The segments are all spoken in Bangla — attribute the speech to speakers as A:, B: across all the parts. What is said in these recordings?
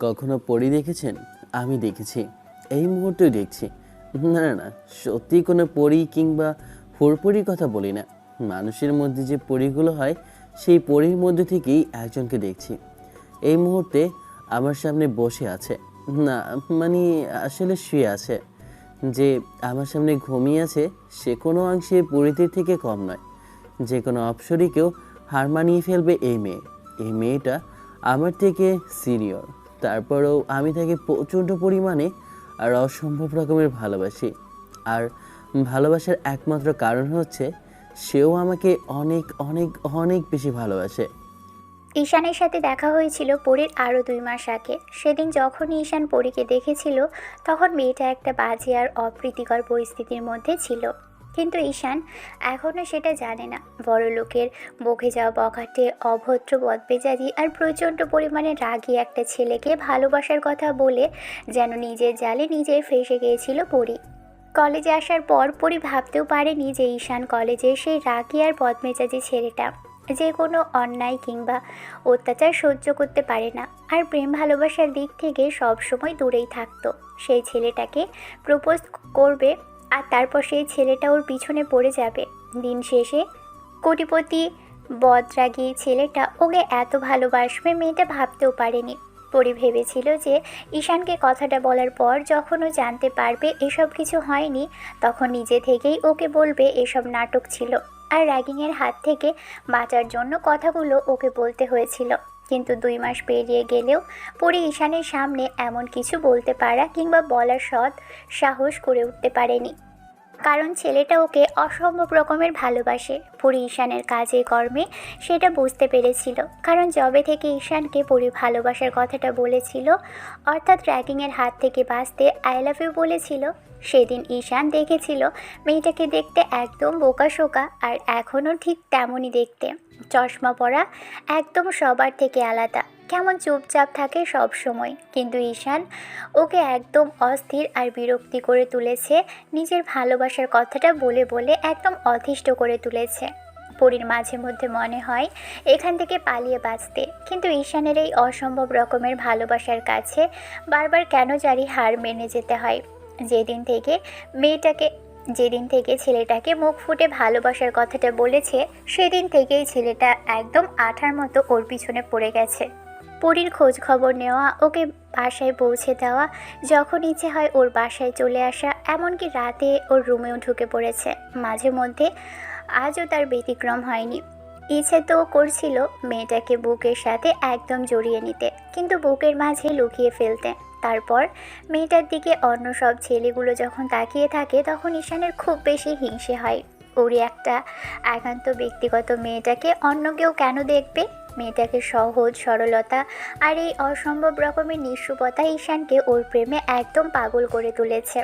A: কখনো পরী দেখেছেন? আমি দেখেছি, এই মুহূর্তেও দেখছি। না না না, সত্যি কোনো পরী কিংবা হুড়পড়ির কথা বলি না। মানুষের মধ্যে যে পরীগুলো হয়, সেই পরীর মধ্যে থেকেই একজনকে দেখছি। এই মুহূর্তে আমার সামনে বসে আছে, না মানে আসলে শুয়ে আছে। যে আমার সামনে ঘুমিয়ে আছে, সে কোনো অংশে পরীদের থেকে কম নয়। যে কোনো অপসরীকেও হার মানিয়ে ফেলবে এই মেয়ে। এই মেয়েটা আমার থেকে সিনিয়র, তারপরেও আমি তাকে প্রচণ্ড পরিমাণে আর অসম্ভব রকমের ভালোবাসি। আর ভালোবাসার একমাত্র কারণ হচ্ছে সেও আমাকে অনেক অনেক অনেক বেশি ভালোবাসে।
B: ঈশানের সাথে দেখা হয়েছিল পরীর আরও 2 মাস আগে। সেদিন যখনই ঈশান পরীকে দেখেছিল, তখন মেয়েটা একটা বাজে আর অপ্রীতিকর পরিস্থিতির মধ্যে ছিল। কিন্তু ঈশান এখনও সেটা জানে না। বড়লোকের বকে যাওয়া বখাটে, অভদ্র, বদমেজাজি আর প্রচণ্ড পরিমাণে রাগী একটা ছেলেকে ভালোবাসার কথা বলে যেন নিজের জালে নিজেই ফেঁসে গিয়েছিল পরী। কলেজে আসার পর পরী ভাবতেও পারেনি যে ঈশান কলেজে সেই রাগী আর বদমেজাজি ছেলেটা, যে কোনো অন্যায় কিংবা অত্যাচার সহ্য করতে পারে না আর প্রেম ভালোবাসার দিক থেকে সব সময় দূরেই থাকতো, সেই ছেলেটাকে প্রপোজ করবে আর তারপর সেই ছেলেটা ওর পিছনে পড়ে যাবে। দিন শেষে কোটিপতি বদরাগী ছেলেটা ওকে এত ভালোবাসবে মেয়েটা ভাবতেও পারেনি। পরি ভেবেছিল যে ঈশানকে কথাটা বলার পর যখন ও জানতে পারবে এসব কিছু হয়নি, তখন নিজে থেকেই ওকে বলবে এসব নাটক ছিল আর র্যাগিংয়ের হাত থেকে বাঁচার জন্য কথাগুলো ওকে বলতে হয়েছিল। কিন্তু 2 মাস পেরিয়ে গেলেও পরি ঈশানের সামনে এমন কিছু বলতে পারা কিংবা বলার সৎ সাহস করে উঠতে পারেনি, কারণ ছেলেটা ওকে অসম্ভব রকমের ভালোবাসে। পরি ঈশানের কাজে কর্মে সেটা বুঝতে পেরেছিল, কারণ যবে থেকে ঈশানকে পরি ভালোবাসার কথাটা বলেছিল, অর্থাৎ র্যাগিংয়ের হাত থেকে বাঁচতে আই লাভ ইউ বলেছিল, সেদিন ঈশান দেখেছিল মেয়েটাকে দেখতে একদম বোকাশোকা আর এখনও ঠিক তেমনই দেখতে। চশমা পরা, একদম সবার থেকে আলাদা, কেমন চুপচাপ থাকে সব সময়। কিন্তু ঈশান ওকে একদম অস্থির আর বিরক্তি করে তুলেছে, নিজের ভালোবাসার কথাটা বলে বলে একদম অতিষ্ঠ করে তুলেছে। পরীর মাঝে মধ্যে মনে হয় এখান থেকে পালিয়ে বাঁচতে, কিন্তু ঈশানের এই অসম্ভব রকমের ভালোবাসার কাছে বারবার কেন জানি হার মেনে যেতে হয়। যেদিন থেকে যেদিন থেকে ছেলেটাকে মুখ ফুটে ভালোবাসার কথাটা বলেছে, সেদিন থেকেই ছেলেটা একদম আঠার মতো ওর পিছনে পড়ে গেছে। পরীর খোঁজ খবর নেওয়া, ওকে বাসায় পৌঁছে দেওয়া, যখন ইচ্ছে হয় ওর বাসায় চলে আসা, এমনকি রাতে ওর রুমেও ঢুকে পড়েছে মাঝে মধ্যে। আজও তার ব্যতিক্রম হয়নি। ইচ্ছে তো করছিল মেয়েটাকে বুকের সাথে একদম জড়িয়ে নিতে, কিন্তু বুকের মাঝে লুকিয়ে ফেলতে। তারপর মেয়েটার দিকে অন্য সব ছেলেগুলো যখন তাকিয়ে থাকে, তখন ঈশানের খুব বেশি হিংসে হয়। ওরই একটা একান্ত ব্যক্তিগত মেয়েটাকে অন্য কেউ কেন দেখবে? মেয়েটাকে সহজ সরলতা আর এই অসম্ভব রকমের নিঃস্বতা ঈশানকে ওর প্রেমে একদম পাগল করে তুলেছে।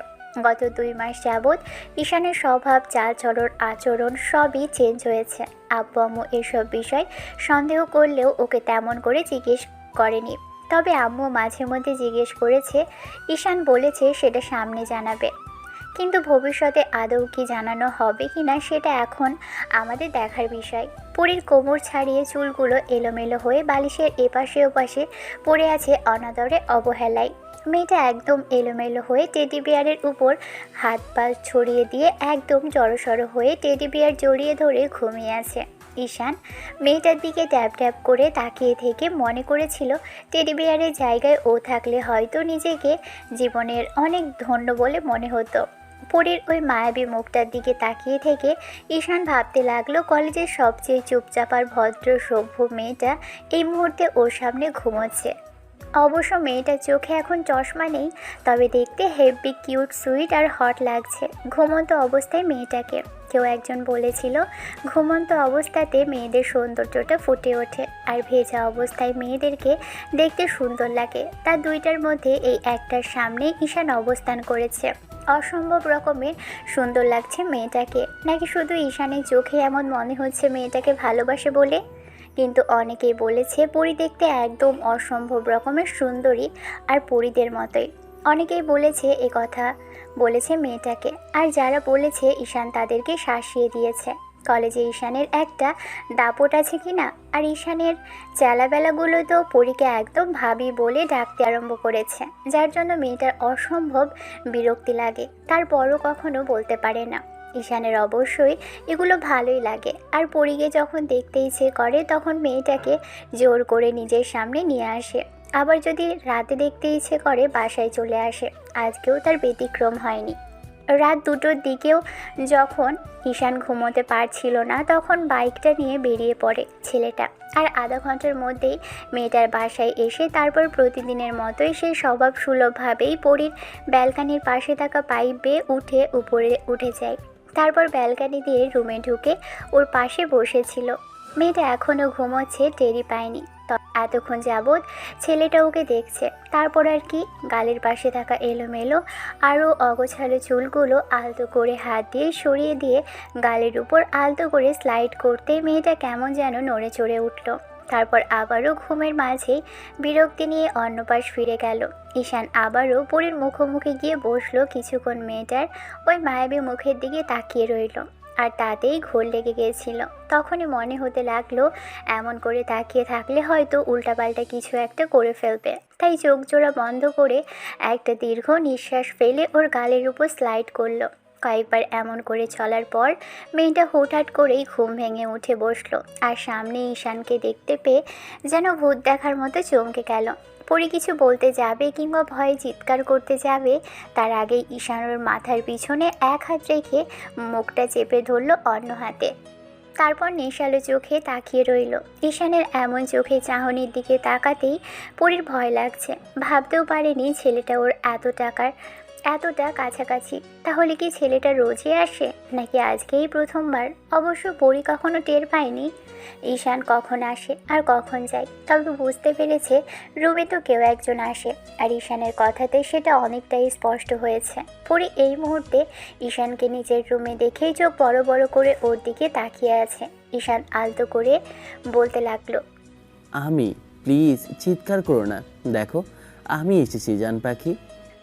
B: গত 2 মাস যাবৎ ঈশানের স্বভাব, চালচলন, আচরণ সবই চেঞ্জ হয়েছে। আব্বু আম্মু এসব বিষয় সন্দেহ করলেও ওকে তেমন করে জিজ্ঞেস করেনি। তবে আম্মু মাঝে মধ্যে জিজ্ঞেস করেছে, ঈশান বলেছে সেটা সামনে জানাবে, কিন্তু ভবিষ্যতে আদৌ কি জানানো হবে কিনা সেটা এখন আমাদের দেখার বিষয়। পরীর কোমর ছাড়িয়ে চুলগুলো এলোমেলো হয়ে বালিশের এপাশে ওপাশে পড়ে আছে অনাদরে, অবহেলায়। মেয়েটা একদম এলোমেলো হয়ে টেডি বিয়ারের উপর হাত পা ছড়িয়ে দিয়ে একদম জড়সড় হয়ে টেডি বিয়ার জড়িয়ে ধরে ঘুমিয়ে আছে। ঈশান মেয়েটার দিকে ট্যাপ ট্যাপ করে তাকিয়ে থেকে মনে করেছিল টেডি বিয়ারের জায়গায় ও থাকলে হয়তো নিজেকে জীবনের অনেক ধন্য বলে মনে হতো। পরীর ওই মায়াবী মুখটার দিকে তাকিয়ে থেকে ঈশান ভাবতে লাগলো, কলেজের সবচেয়ে চুপচাপ আর ভদ্র সভ্য মেয়েটা এই মুহূর্তে ওর সামনে ঘুমোচ্ছে। অবশ্য মেয়েটার চোখে এখন চশমা নেই, তবে দেখতে হেভি কিউট, সুইট আর হট লাগছে ঘুমন্ত অবস্থায় মেয়েটাকে। কেউ একজন বলেছিল, ঘুমন্ত অবস্থাতে মেয়েদের সৌন্দর্যটা ফুটে ওঠে আর ভেজা অবস্থায় মেয়েদেরকে দেখতে সুন্দর লাগে। তার দুইটার মধ্যে এই একটার সামনে ঈশান অবস্থান করেছে। অসম্ভব রকমের সুন্দর লাগছে মেয়েটাকে, নাকি শুধু ঈশানের চোখে এমন মনে হচ্ছে মেয়েটাকে ভালোবাসে বলে? কিন্তু অনেকেই বলেছে পরী দেখতে একদম অসম্ভব রকমের সুন্দরী আর পরীদের মতোই। অনেকেই বলেছে কথা বলেছে মেয়েটাকে, আর যারা বলেছে ঈশান তাদেরকে শাসিয়ে দিয়েছে। কলেজে ঈশানের একটা দাপট আছে কিনা। আর ঈশানের চেলাবেলাগুলো তো পরীকে একদম ভাবি বলে ডাকতে আরম্ভ করেছে, যার জন্য মেয়েটার অসম্ভব বিরক্তি লাগে। তারপরও কখনো বলতে পারে না। ঈশানের অবশ্যই এগুলো ভালোই লাগে, আর পরীকে যখন দেখতে ইচ্ছে করে তখন মেয়েটাকে জোর করে নিজের সামনে নিয়ে আসে। আবার যদি রাতে দেখতে ইচ্ছে করে বাসায় চলে আসে। আজকেও তার ব্যতিক্রম হয়নি। রাত 2টোর দিকেও যখন ঈশান ঘুমোতে পারছিল না, তখন বাইকটা নিয়ে বেরিয়ে পড়ে ছেলেটা। আর আধা ঘন্টার মধ্যেই মেয়েটার বাসায় এসে তারপর প্রতিদিনের মতোই সে স্বভাব সুলভভাবেই পরীর ব্যালকানির পাশে থাকা পাইপ বেয়ে উঠে উপরে উঠে যায়। তারপর ব্যালকানি দিয়ে রুমে ঢুকে ওর পাশে বসেছিল। মেয়েটা এখনও ঘুমোচ্ছে, টেরই পায়নি। এতক্ষণ যাবৎ ছেলেটা ওকে দেখছে। তারপর আর কি, গালের পাশে থাকা এলোমেলো আরও অগোছালো চুলগুলো আলতো করে হাত দিয়ে সরিয়ে দিয়ে গালের উপর আলতো করে স্লাইড করতে মেয়েটা কেমন যেন নড়ে চড়ে উঠল। তারপর আবারও ঘুমের মাঝেই বিরক্তি নিয়ে অন্য পাশ ফিরে গেল। ঈশান আবারও পরীর মুখোমুখি গিয়ে বসলো। কিছুক্ষণ মেয়েটার ওই মায়াবী মুখের দিকে তাকিয়ে রইল, আর তাতেই ঘোর লেগে গিয়েছিল। তখনই মনে হতে লাগলো এমন করে তাকিয়ে থাকলে হয়তো উল্টাপাল্টা কিছু একটা করে ফেলবে। তাই চোখ জোড়া বন্ধ করে একটা দীর্ঘ নিঃশ্বাস ফেলে ওর গালের উপর স্লাইড করলো। কয়েকবার এমন করে চলার পর মেয়েটা হুটহাট করেই ঘুম ভেঙে উঠে বসলো, আর সামনে ঈশানকে দেখতে পেয়ে যেন ভূত দেখার মতো চমকে গেল। পরী কিছু বলতে যাবে কিংবা ভয়ে চিৎকার করতে যাবে, তার আগেই ঈশান ওর মাথার পিছনে এক হাত রেখে মুখটা চেপে ধরলো অন্য হাতে। তারপর নেশালো চোখে তাকিয়ে রইল। ঈশানের এমন চোখে চাহনির দিকে তাকাতেই পরীর ভয় লাগছে। ভাবতেও পারেনি ছেলেটা ওর এতটা কাছাকাছি। তাহলে কি ছেলেটা রোজই আসে, নাকি আজকেই প্রথমবার? অবশ্য পরী কখনো টের পায়নি ঈশান কখন আসে আর কখন যায়। তবে বুঝতে পেরেছে রুমে তো কেউ একজন আসে, আর ঈশানের কথাতে সেটা অনেকটাই স্পষ্ট হয়েছে। পরী এই মুহূর্তে ঈশানকে নিজের রুমে দেখেই চোখ বড় বড় করে ওর দিকে তাকিয়ে আছে। ঈশান আলতো করে বলতে লাগলো,
A: আমি, প্লিজ চিৎকার করো না, দেখো আমি এসেছি জান পাখি।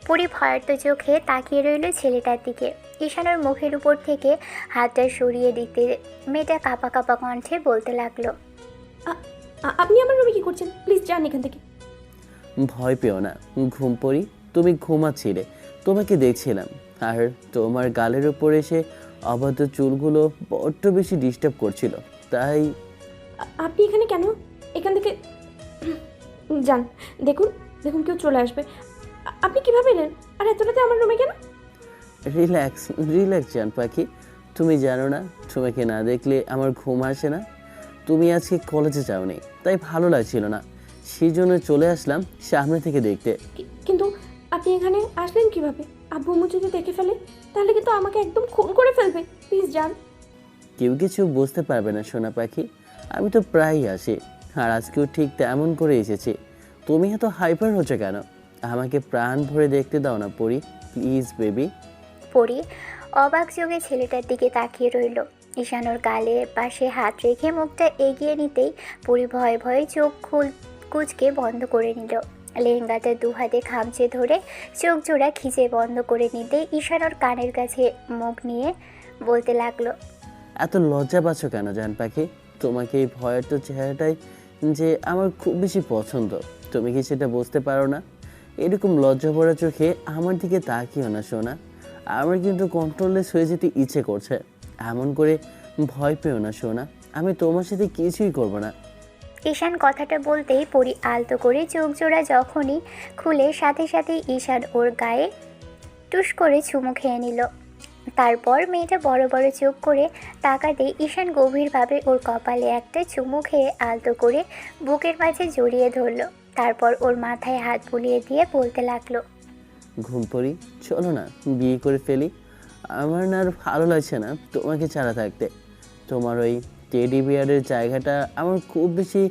B: পরী ভয়ার্ত চোখে তাকিয়ে রইল ছেলেটার দিকে। ঈশানের মুখের উপর থেকে হাতটা সরিয়ে দিতে মেয়েটা কাঁপা কাঁপা কণ্ঠে বলতে লাগলো,
C: আপনি আমার রুমে কি করছেন? প্লিজ যান এখান থেকে।
A: ভয় পেও না, ঘুম পড়ি, তুমি ঘুমাচ্ছিলে, তোমাকে দেখছিলাম। আর তোমার গালের উপর এসে অবাধ্য চুলগুলো বড্ড বেশি ডিস্টার্ব করছিল, তাই।
C: আপনি এখানে কেন? এখান থেকে যান। দেখুন দেখুন কেউ চলে আসবে। আপনি কিভাবে এলেন? আর এত রাতে আমার রুমে কেন?
A: রিল্যাক্স রিল্যাক্স জান পাখি, তুমি জানো না তোমাকে না দেখলে আমার ঘুম আসে না। তুমি আজকে কলেজে যাওনি, তাই ভালো লাগছিল না, সেই জন্য চলে আসলাম সামনে থেকে দেখতে।
C: কিন্তু আপনি এখানে আসলেন কিভাবে? আব্বু আম্মু যদি দেখে ফেলে তাহলে কিন্তু আমাকে একদম খুন করে ফেলবে। প্লিজ যান।
A: কেউ কিছু বুঝতে পারবে না সোনা পাখি, আমি তো প্রায়ই আসি, আর আজকেও ঠিক তেমন করে এসেছি। তুমি এত হাইপার হচ্ছে কেন? আমাকে প্রাণ ভরে দেখতে দাও না পরি, প্লিজ বেবি।
B: পরী অবাক চোখে ছেলেটার দিকে তাকিয়ে রইল। ঈশান ওর গালের পাশে হাত রেখে মুখটা এগিয়ে নিতেই পরী ভয়ে ভয়ে চোখ কুচকে বন্ধ করে নিল। লেহেঙ্গাটা দু হাতে খামচে ধরে চোখ জোড়া খিচে বন্ধ করে নিতেই ঈশান ওর কানের কাছে মুখ নিয়ে বলতে লাগলো,
A: এত লজ্জা পাচ্ছ কেন জান পাখি? তোমাকে এই ভয়ের তো চেহারাটাই যে আমার খুব বেশি পছন্দ, তুমি কি সেটা বুঝতে পারো না? এরকম লজ্জা ভরা চোখে আমার দিকে তাকিও না সোনা, আমার কিন্তু কন্ট্রোললেস হয়ে যেতে ইচ্ছে করছে। এমন করে ভয় পেও না সোনা, আমি তোমার সাথে কিছুই করব না।
B: ঈশান কথাটা বলতেই পরী আলতো করে চোখ জোড়া যখনই খুলে সাথে সাথে ঈশান ওর গায়ে টুস করে চুমু খেয়ে নিল। তারপর মেয়েটা বড় বড় চোখ করে তাকাতে ঈশান গভীরভাবে ওর কপালে একটা চুমু খেয়ে আলতো করে বুকের মাঝে জড়িয়ে ধরল। তারপর ওর মাথায় হাত বুলিয়ে দিয়ে বলতে লাগলো,
A: ঘুম পড়ি, চলো না বিয়ে করে ফেলি। আমার না আর ভালো লাগছে না তোমাকে ছাড়া থাকতে। তোমার ওই টেডি বিয়ারের জায়গাটা আমার খুব বেশি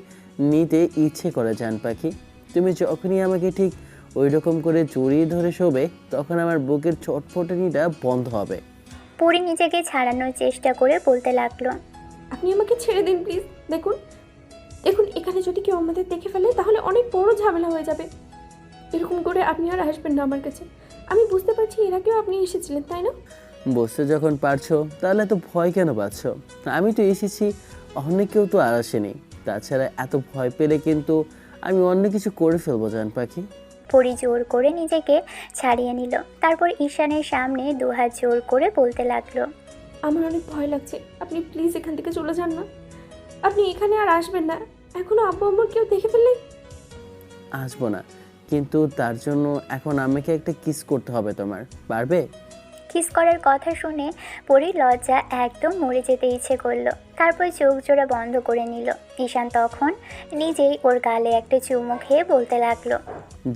A: নিতে ইচ্ছে করে জান পাখি। তুমি যখনই আমাকে ঠিক ওই রকম করে জড়িয়ে ধরে শোবে, তখন আমার বুকের ছটফটানিটা বন্ধ হবে।
B: পরী নিজেকে ছাড়ানোর চেষ্টা করে বলতে লাগলো,
C: আপনি আমাকে ছেড়ে দিন প্লিজ। দেখুন দেখুন এখানে যদি কেউ আমাদের দেখে ফেলে তাহলে অনেক বড় ঝামেলা হয়ে যাবে। এরকম করে আপনি আর আসবেন না আমার কাছে। আমি বুঝতে পারছি এর আগেও আপনি এসেছিলেন, তাই না?
A: বসতে যখন পারছো তাহলে এত ভয় কেন পাচ্ছ? আমি তো এসেছি, অন্য কেউ তো আর আসেনি। তাছাড়া এত ভয় পেলে কিন্তু আমি অন্য কিছু করে ফেলবো জান পাখি।
B: পরি জোর করে নিজেকে ছাড়িয়ে নিল। তারপর ঈশানের সামনে দুহাত জোর করে বলতে লাগলো,
C: আমার অনেক ভয় লাগছে, আপনি প্লিজ এখান থেকে চলে যান না। আপনি এখানে আর আসবেন না। এখনো আব্বু আম্মুর কেউ দেখে ফেললে?
A: আসবো না, কিন্তু তার জন্য এখন আমাকে একটা কিস করতে হবে তোমার, পারবে?
B: কিস করার কথা শুনে পরির লজ্জা একদম মরে যেতে ইচ্ছে করলো। তারপর চোখ জোড়া বন্ধ করে নিল। ঈশান তখন নিজেই ওর গালে একটা চুমু খেয়ে বলতে লাগলো,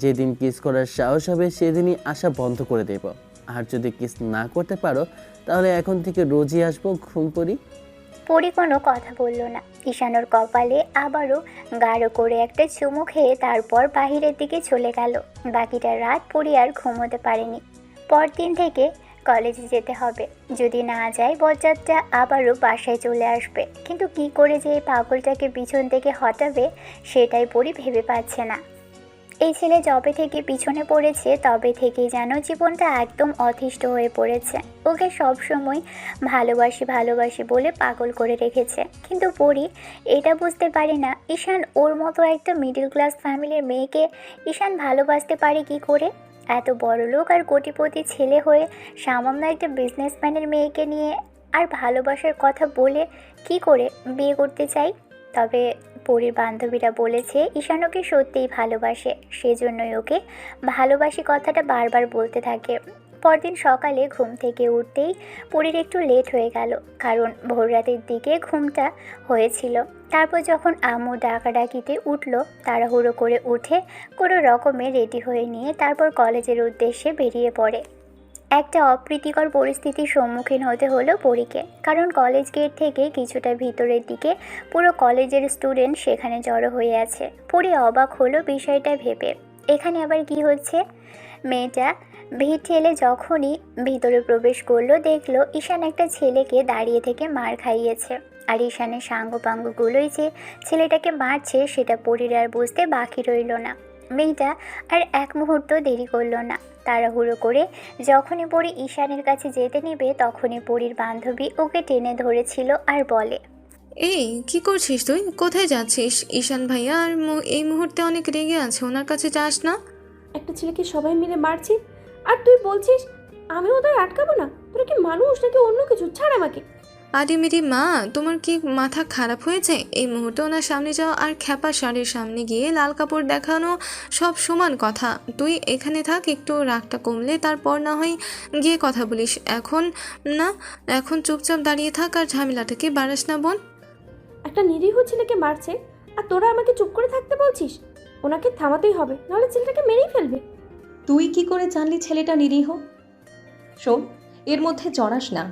A: যেদিন কিস করার সাহস হবে সেদিনই আসা বন্ধ করে দেব। আর যদি কিস না করতে পারো তাহলে এখন থেকে রোজই আসবো ঘুম পড়ি।
B: পরি কোনো কথা বলল না। ঈশান ওর কপালে আবারও গাঢ় করে একটা চুমু খেয়ে তারপর বাহিরের দিকে চলে গেল। বাকিটা রাত পরি আর ঘুমোতে পারেনি। পরদিন থেকে কলেজে যেতে হবে। যদি না যায় বজ্জাতটা আবারও বাসায় চলে আসবে। কিন্তু কি করে যে এই পাগলটাকে পিছন থেকে হটাবে সেটাই পরি ভেবে পাচ্ছে না। এই ছেলে যবে থেকে পিছনে পড়েছে তবে থেকেই যেন জীবনটা একদম অতিষ্ঠ হয়ে পড়েছে। ওকে সবসময় ভালোবাসি ভালোবাসি বলে পাগল করে রেখেছে। কিন্তু পরি এটা বুঝতে পারে না ঈশান ওর মতো একটা মিডল ক্লাস ফ্যামিলির মেয়েকে ঈশান ভালোবাসতে পারে কি করে। এত বড়লোক আর কোটিপতি ছেলে হয়ে সামান্য একটা বিজনেসম্যানের মেয়েকে নিয়ে আর ভালোবাসার কথা বলে কি করে বিয়ে করতে চাই। তবে পরির বান্ধবীরা বলেছে ঈশান ওকে সত্যিই ভালোবাসে, সেজন্যই ওকে ভালোবাসি কথাটা বারবার বলতে থাকে। পরদিন সকালে ঘুম থেকে উঠতেই পরির একটু লেট হয়ে গেল, কারণ ভোর রাতের দিকে ঘুমটা হয়েছিল। তারপর যখন আম্মু ডাকাডাকিতে উঠল, তাড়াহুড়ো করে উঠে কোনো রকমে রেডি হয়ে নিয়ে তারপর কলেজের উদ্দেশ্যে বেরিয়ে পড়ে। একটা অপ্রীতিকর পরিস্থিতির সম্মুখীন হতে হলো পরীকে, কারণ কলেজ গেট থেকে কিছুটা ভিতরের দিকে পুরো কলেজের স্টুডেন্ট সেখানে জড়ো হয়ে আছে। পরি অবাক হলো বিষয়টা ভেবে, এখানে আবার কি হচ্ছে। মেয়েটা ভিড় ঠেলে যখনই ভিতরে প্রবেশ করলো দেখলো ঈশান একটা ছেলেকে দাঁড়িয়ে থেকে মার খাইয়েছে। আর ঈশানের সাঙ্গপাঙ্গগুলোই যে ছেলেটাকে মারছে সেটা পরির আর বুঝতে বাকি রইল না। মেয়েটা আর এক মুহূর্ত দেরি করলো না। তাড়াহুড়ো করে যখনই পরি ঈশানের কাছে যেতে নিবে তখনই পরির বান্ধবী ওকে টেনে ধরেছিল আর বলে,
D: এই কি করছিস তুই? কোথায় যাচ্ছিস? ঈশান ভাইয়া আর এই মুহূর্তে অনেক রেগে আছে, ওনার কাছে যাস না।
C: একটা ছেলেকে সবাই মিলে মারছি আর তুই বলছিস আমি ওদের আটকাবো না? তোরা কি মানুষ নাকি অন্য কিছু? ছাড় আমাকে।
D: আরে মেরি মা, তোমার কি মাথা খারাপ হয়েছে? এই মুহূর্তে ওনার সামনে যাওয়া আর খ্যাপা শাড়ির সামনে গিয়ে লাল কাপড় দেখানো সব সমান কথা। তুই এখানে থাক, একটু রাগটা কমলে তারপর না হয় গিয়ে কথা বলিস। এখন না, এখন চুপচাপ দাঁড়িয়ে থাক আর ঝামেলাটাকে বাড়াস না বোন।
C: একটা নিরীহ ছেলেকে মারছে আর তোরা আমাকে চুপ করে থাকতে বলছিস? ওনাকে থামাতেই হবে, নাহলে ছেলেটাকে মেরেই ফেলবে।
E: তুই কি করে জানলি ছেলেটা নিরীহ? শোন, এর মধ্যে জড়াস না।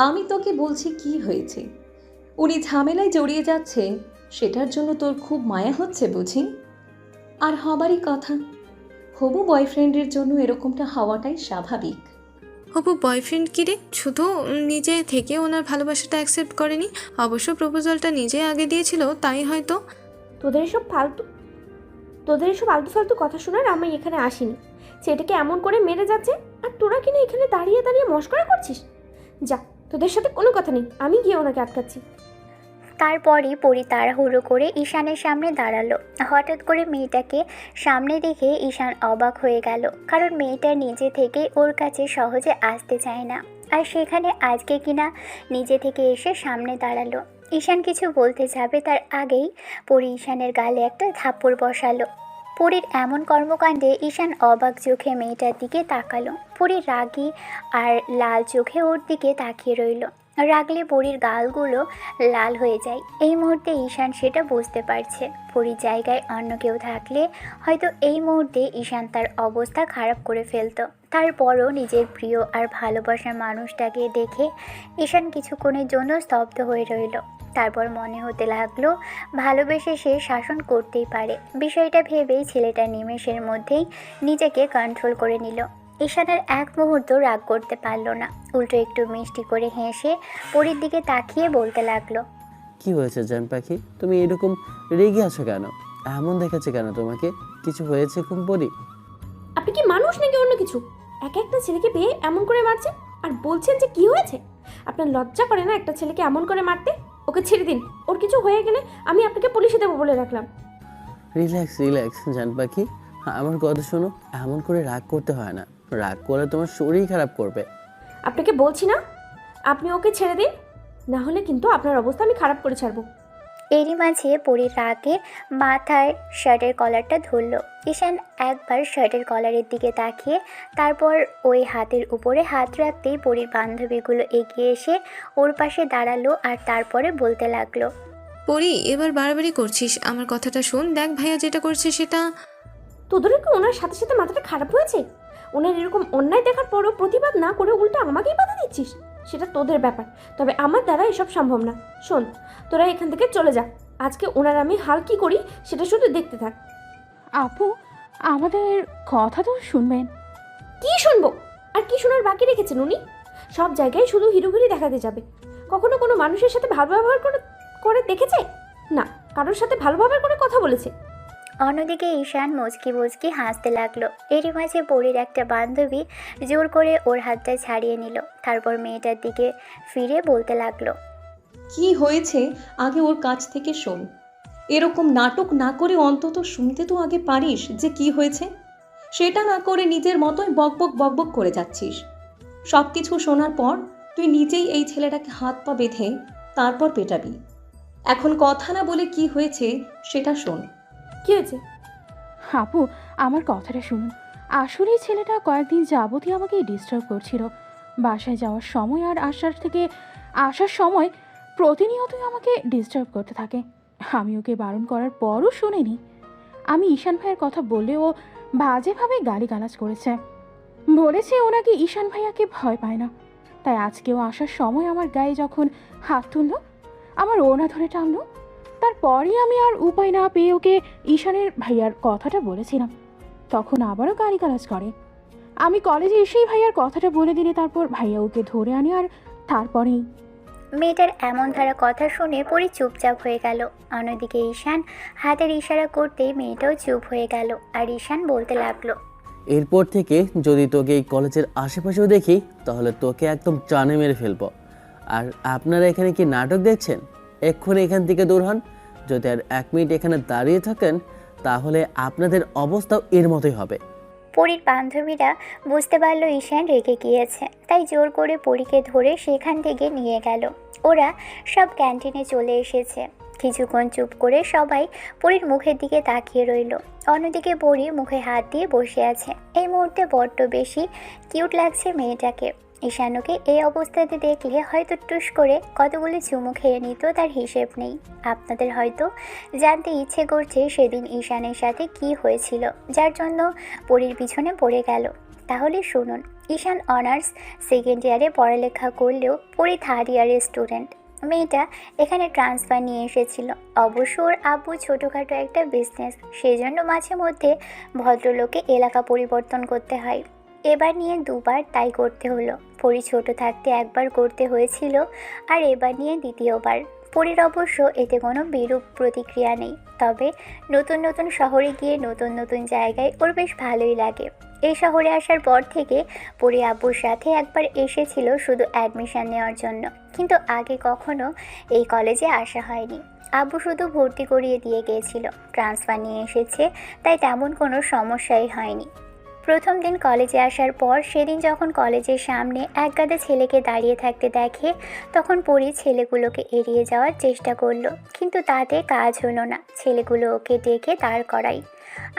E: আমি তোকে বলছি কি হয়েছে। উনি ঝামেলায় জড়িয়ে যাচ্ছে, সেটার জন্য তোর খুব মায়া হচ্ছে বুঝি? আর হবারই কথা, হবু বয়ফ্রেন্ডের জন্য এরকমটা হওয়াটাই স্বাভাবিক।
D: হবু বয়ফ্রেন্ড কি রে? শুধু নিজে থেকে ওনার ভালোবাসাটা অ্যাকসেপ্ট করেনি, অবশ্য প্রপোজালটা নিজে আগে দিয়েছিল, তাই হয়তো।
C: তোদের এসব আলতু ফালতু কথা শোনার আমি এখানে আসিনি। ছেলেটাকে এমন করে মেরে যাচ্ছে আর তোরা কিনা এখানে দাঁড়িয়ে দাঁড়িয়ে মশকরা করছিস। যা, তোদের সাথে কোনো কথা নেই, আমি গিয়ে ওনাকে আটকাচ্ছি।
B: তারপরই পরি তাড়াহুড়ো করে ঈশানের সামনে দাঁড়ালো। হঠাৎ করে মেয়েটাকে সামনে দেখে ঈশান অবাক হয়ে গেল, কারণ মেয়েটা নিজে থেকে ওর কাছে সহজে আসতে চায় না। আর সেখানে আজকে কিনা নিজে থেকে এসে সামনে দাঁড়ালো। ঈশান কিছু বলতে যাবে তার আগেই পরি ঈশানের গালে একটা থাপ্পড় বসালো। পরির এমন কর্মকাণ্ডে ঈশান অবাক চোখে মেয়েটার দিকে তাকালো। পরি রাগী আর লাল চোখে ওর দিকে তাকিয়ে রইল। রাগলে পরির গালগুলো লাল হয়ে যায়। এই মুহূর্তে ঈশান সেটা বুঝতে পারছে। পরির জায়গায় অন্য কেউ থাকলে হয়তো এই মুহূর্তে ঈশান তার অবস্থা খারাপ করে ফেলতো। তারপরও নিজের প্রিয় আর ভালোবাসার মানুষটাকে দেখে ঈশান কিছুক্ষণের জন্য স্তব্ধ হয়ে রইল। তারপর মনে হতে লাগলো ভালোবেসে সে শাসন করতেই পারে। বিষয়টা ভেবেই ছেলেটা নিমেষের মধ্যেই নিজেকে কন্ট্রোল করে নিল। ঈশানের এক মুহূর্ত রাগ করতে পারল না, উল্টো একটু মিষ্টি করে হেসে পরির দিকে তাকিয়ে বলতে লাগলো,
A: কি হয়েছে জান পাখি, তুমি এরকম রেগে আছো কেন? এমন দেখাচ্ছে কেন তোমাকে? কিছু হয়েছে ঘুম পড়ি?
C: আপনি কি মানুষ নাকি অন্য কিছু? এক একটা ছেলেকে পেয়ে এমন করে মারছে আর বলছেন যে কি হয়েছে? আপনার লজ্জা করে না একটা ছেলেকে এমন করে মারতে? ওকে ছেড়ে দিন, ওর কিছু হয়ে গেলে আমি আপনাকে পুলিশে দেবো বলে রাখলাম।
A: রিল্যাক্স জান পাখি, আমার কথা শোনো। এমন করে রাগ করতে হয় না, রাগ করলে তোমার শরীর খারাপ করবে।
C: আপনাকে বলছি না, আপনি ওকে ছেড়ে দিন, না হলে কিন্তু আপনার অবস্থা আমি খারাপ করে ছাড়বো।
B: এরই মাঝে পরীর রাগে মাথায় শার্টের কলারটা ধরল। ঈশান একবার শার্টের কলারের দিকে তাকিয়ে তারপর ওই হাতের উপরে হাত রাখতেই পরীর বান্ধবীগুলো এগিয়ে এসে ওর পাশে দাঁড়ালো আর তারপরে বলতে লাগলো,
D: পরি, এবার বাড়াবাড়ি করছিস, আমার কথাটা শোন। দেখ ভাইয়া যেটা করছে সেটা।
C: তোদেরও কি ওনার সাথে সাথে মাথাটা খারাপ হয়েছে? ওনার এরকম অন্যায় দেখার পরও প্রতিবাদ না করে উল্টো আমাকেই বাধা দিচ্ছিস? সেটা তোদের ব্যাপার, তবে আমার দ্বারা এসব সম্ভব না। শোন, তোরা এখান থেকে চলে যা। আজকে ওনার আমি হাল কি করি সেটা শুধু দেখতে থাক।
F: আপু, আমাদের কথা তো শুনবেন।
C: কি শুনবো? আর কি শোনার বাকি রেখেছেন উনি? সব জায়গায় শুধু হিরোগিরি দেখাতে যাবে। কখনো কোনো মানুষের সাথে ভালো ব্যবহার করে দেখেছে? না, কারোর সাথে ভালো ব্যবহার করে কথা বলেছে।
B: অন্যদিকে ঈশান মুচকি মুচকি হাসতে লাগলো। এরই মাঝে পরীর একটা বান্ধবী জোর করে ওর হাতটা ছাড়িয়ে নিল, তারপর মেয়েটার দিকে ফিরে বলতে লাগলো,
E: কি হয়েছে আগে ওর কাছ থেকে শোন। এরকম নাটক না করে অন্তত শুনতে তো আগে পারিস যে কি হয়েছে। সেটা না করে নিজের মতোই বকবক করে যাচ্ছিস। সব কিছু শোনার পর তুই নিজেই এই ছেলেটাকে হাত পা বেঁধে তারপর পেটাবি। এখন কথা না বলে কি হয়েছে সেটা শোন।
C: কি হয়েছে?
F: আপু, আমার কথাটা শুনুন। আসলে ছেলেটা কয়েকদিন যাবতই আমাকে ডিস্টার্ব করছিল। বাসায় যাওয়ার সময় আর আসার সময় প্রতিনিয়তই আমাকে ডিস্টার্ব করতে থাকে। আমি ওকে বারণ করার পরও শুনিনি। আমি ঈশান ভাইয়ের কথা বললে ও বাজেভাবে গালিগালাজ করেছে। বলেছে ও নাকি ঈশান ভাইয়াকে ভয় পায় না। তাই আজকেও আসার সময় আমার গায়ে যখন হাত তুললো, আমার ওনা ধরে টানলো। তারপরই আমি আর উপায় না পেয়ে ওকে ঈশানের ভাইয়ার কথাটা বলেছিলাম। তখন আবারও গালিগালাজ করে। আমি কলেজে এসেই ভাইয়ার কথাটা বলে দিলে তারপর ভাইয়া ওকে ধরে আনে আর তারপরেই।
B: মেয়েটার এমন ধারা কথা শুনে পরি চুপচাপ হয়ে গেল। অন্যদিকে ঈশান হাতের ইশারা করতেই মেয়েটাও চুপ হয়ে গেল আর ঈশান বলতে লাগলো,
A: এরপর থেকে যদি তোকে এই কলেজের আশেপাশেও দেখি তাহলে তোকে একদম টানে মেরে ফেলবো। আর আপনারা এখানে কি নাটক দেখছেন? এক্ষুনি এখান থেকে দূর হন। যদি আর 1 মিনিট এখানে দাঁড়িয়ে থাকেন তাহলে আপনাদের অবস্থাও এর মতোই হবে।
B: পরীর বান্ধবীরা বুঝতে পারলো ঈশান রেগে গিয়েছে, তাই জোর করে পরীকে ধরে সেখান থেকে নিয়ে গেল। ওরা সব ক্যান্টিনে চলে এসেছে। কিছুক্ষণ চুপ করে সবাই পরীর মুখের দিকে তাকিয়ে রইল। অন্যদিকে পরী মুখে হাত দিয়ে বসে আছে। এই মুহূর্তে বড্ড বেশি কিউট লাগছে মেয়েটাকে। ঈশানুকে এই অবস্থাতে দেখলে হয়তো টুস করে কতগুলি চুমু খেয়ে নিত, তার হিসেব নেই। আপনাদের হয়তো জানতে ইচ্ছে করছে সেদিন ঈশানের সাথে কি হয়েছিল যার জন্য পরীর পিছনে পড়ে গেল। তাহলে শুনুন। ঈশান অনার্স 2nd ইয়ারে পড়ালেখা করলেও পরী 3rd ইয়ারের স্টুডেন্ট। মেয়েটা এখানে ট্রান্সফার নিয়ে এসেছিল। অবশ্য ওর আব্বু ছোটোখাটো একটা বিজনেস, সেই জন্য মাঝে মধ্যে ভদ্রলোকে এলাকা পরিবর্তন করতে হয়। এবার নিয়ে 2বার তাই করতে হলো। পরী ছোট থাকতে 1বার করতে হয়েছিল আর এবার নিয়ে 2য় বার। পরীর অবশ্য এতে কোনো বিরূপ প্রতিক্রিয়া নেই, তবে নতুন নতুন শহরে গিয়ে নতুন নতুন জায়গায় ওর বেশ ভালোই লাগে। এই শহরে আসার পর থেকে পরী আব্বুর সাথে একবার এসেছিল শুধু অ্যাডমিশন নেওয়ার জন্য, কিন্তু আগে কখনো এই কলেজে আসা হয়নি। আব্বু শুধু ভর্তি করিয়ে দিয়ে গিয়েছিল। ট্রান্সফার নিয়ে এসেছে, তাই তেমন কোনো সমস্যাই হয়নি। প্রথম দিন কলেজে আসার পর সেদিন যখন কলেজের সামনে এক গাদা ছেলেকে দাঁড়িয়ে থাকতে দেখে, তখন পরী ছেলেগুলোকে এড়িয়ে যাওয়ার চেষ্টা করলো, কিন্তু তাতে কাজ হলো না। ছেলেগুলো ওকে ডেকে দাঁড় করায়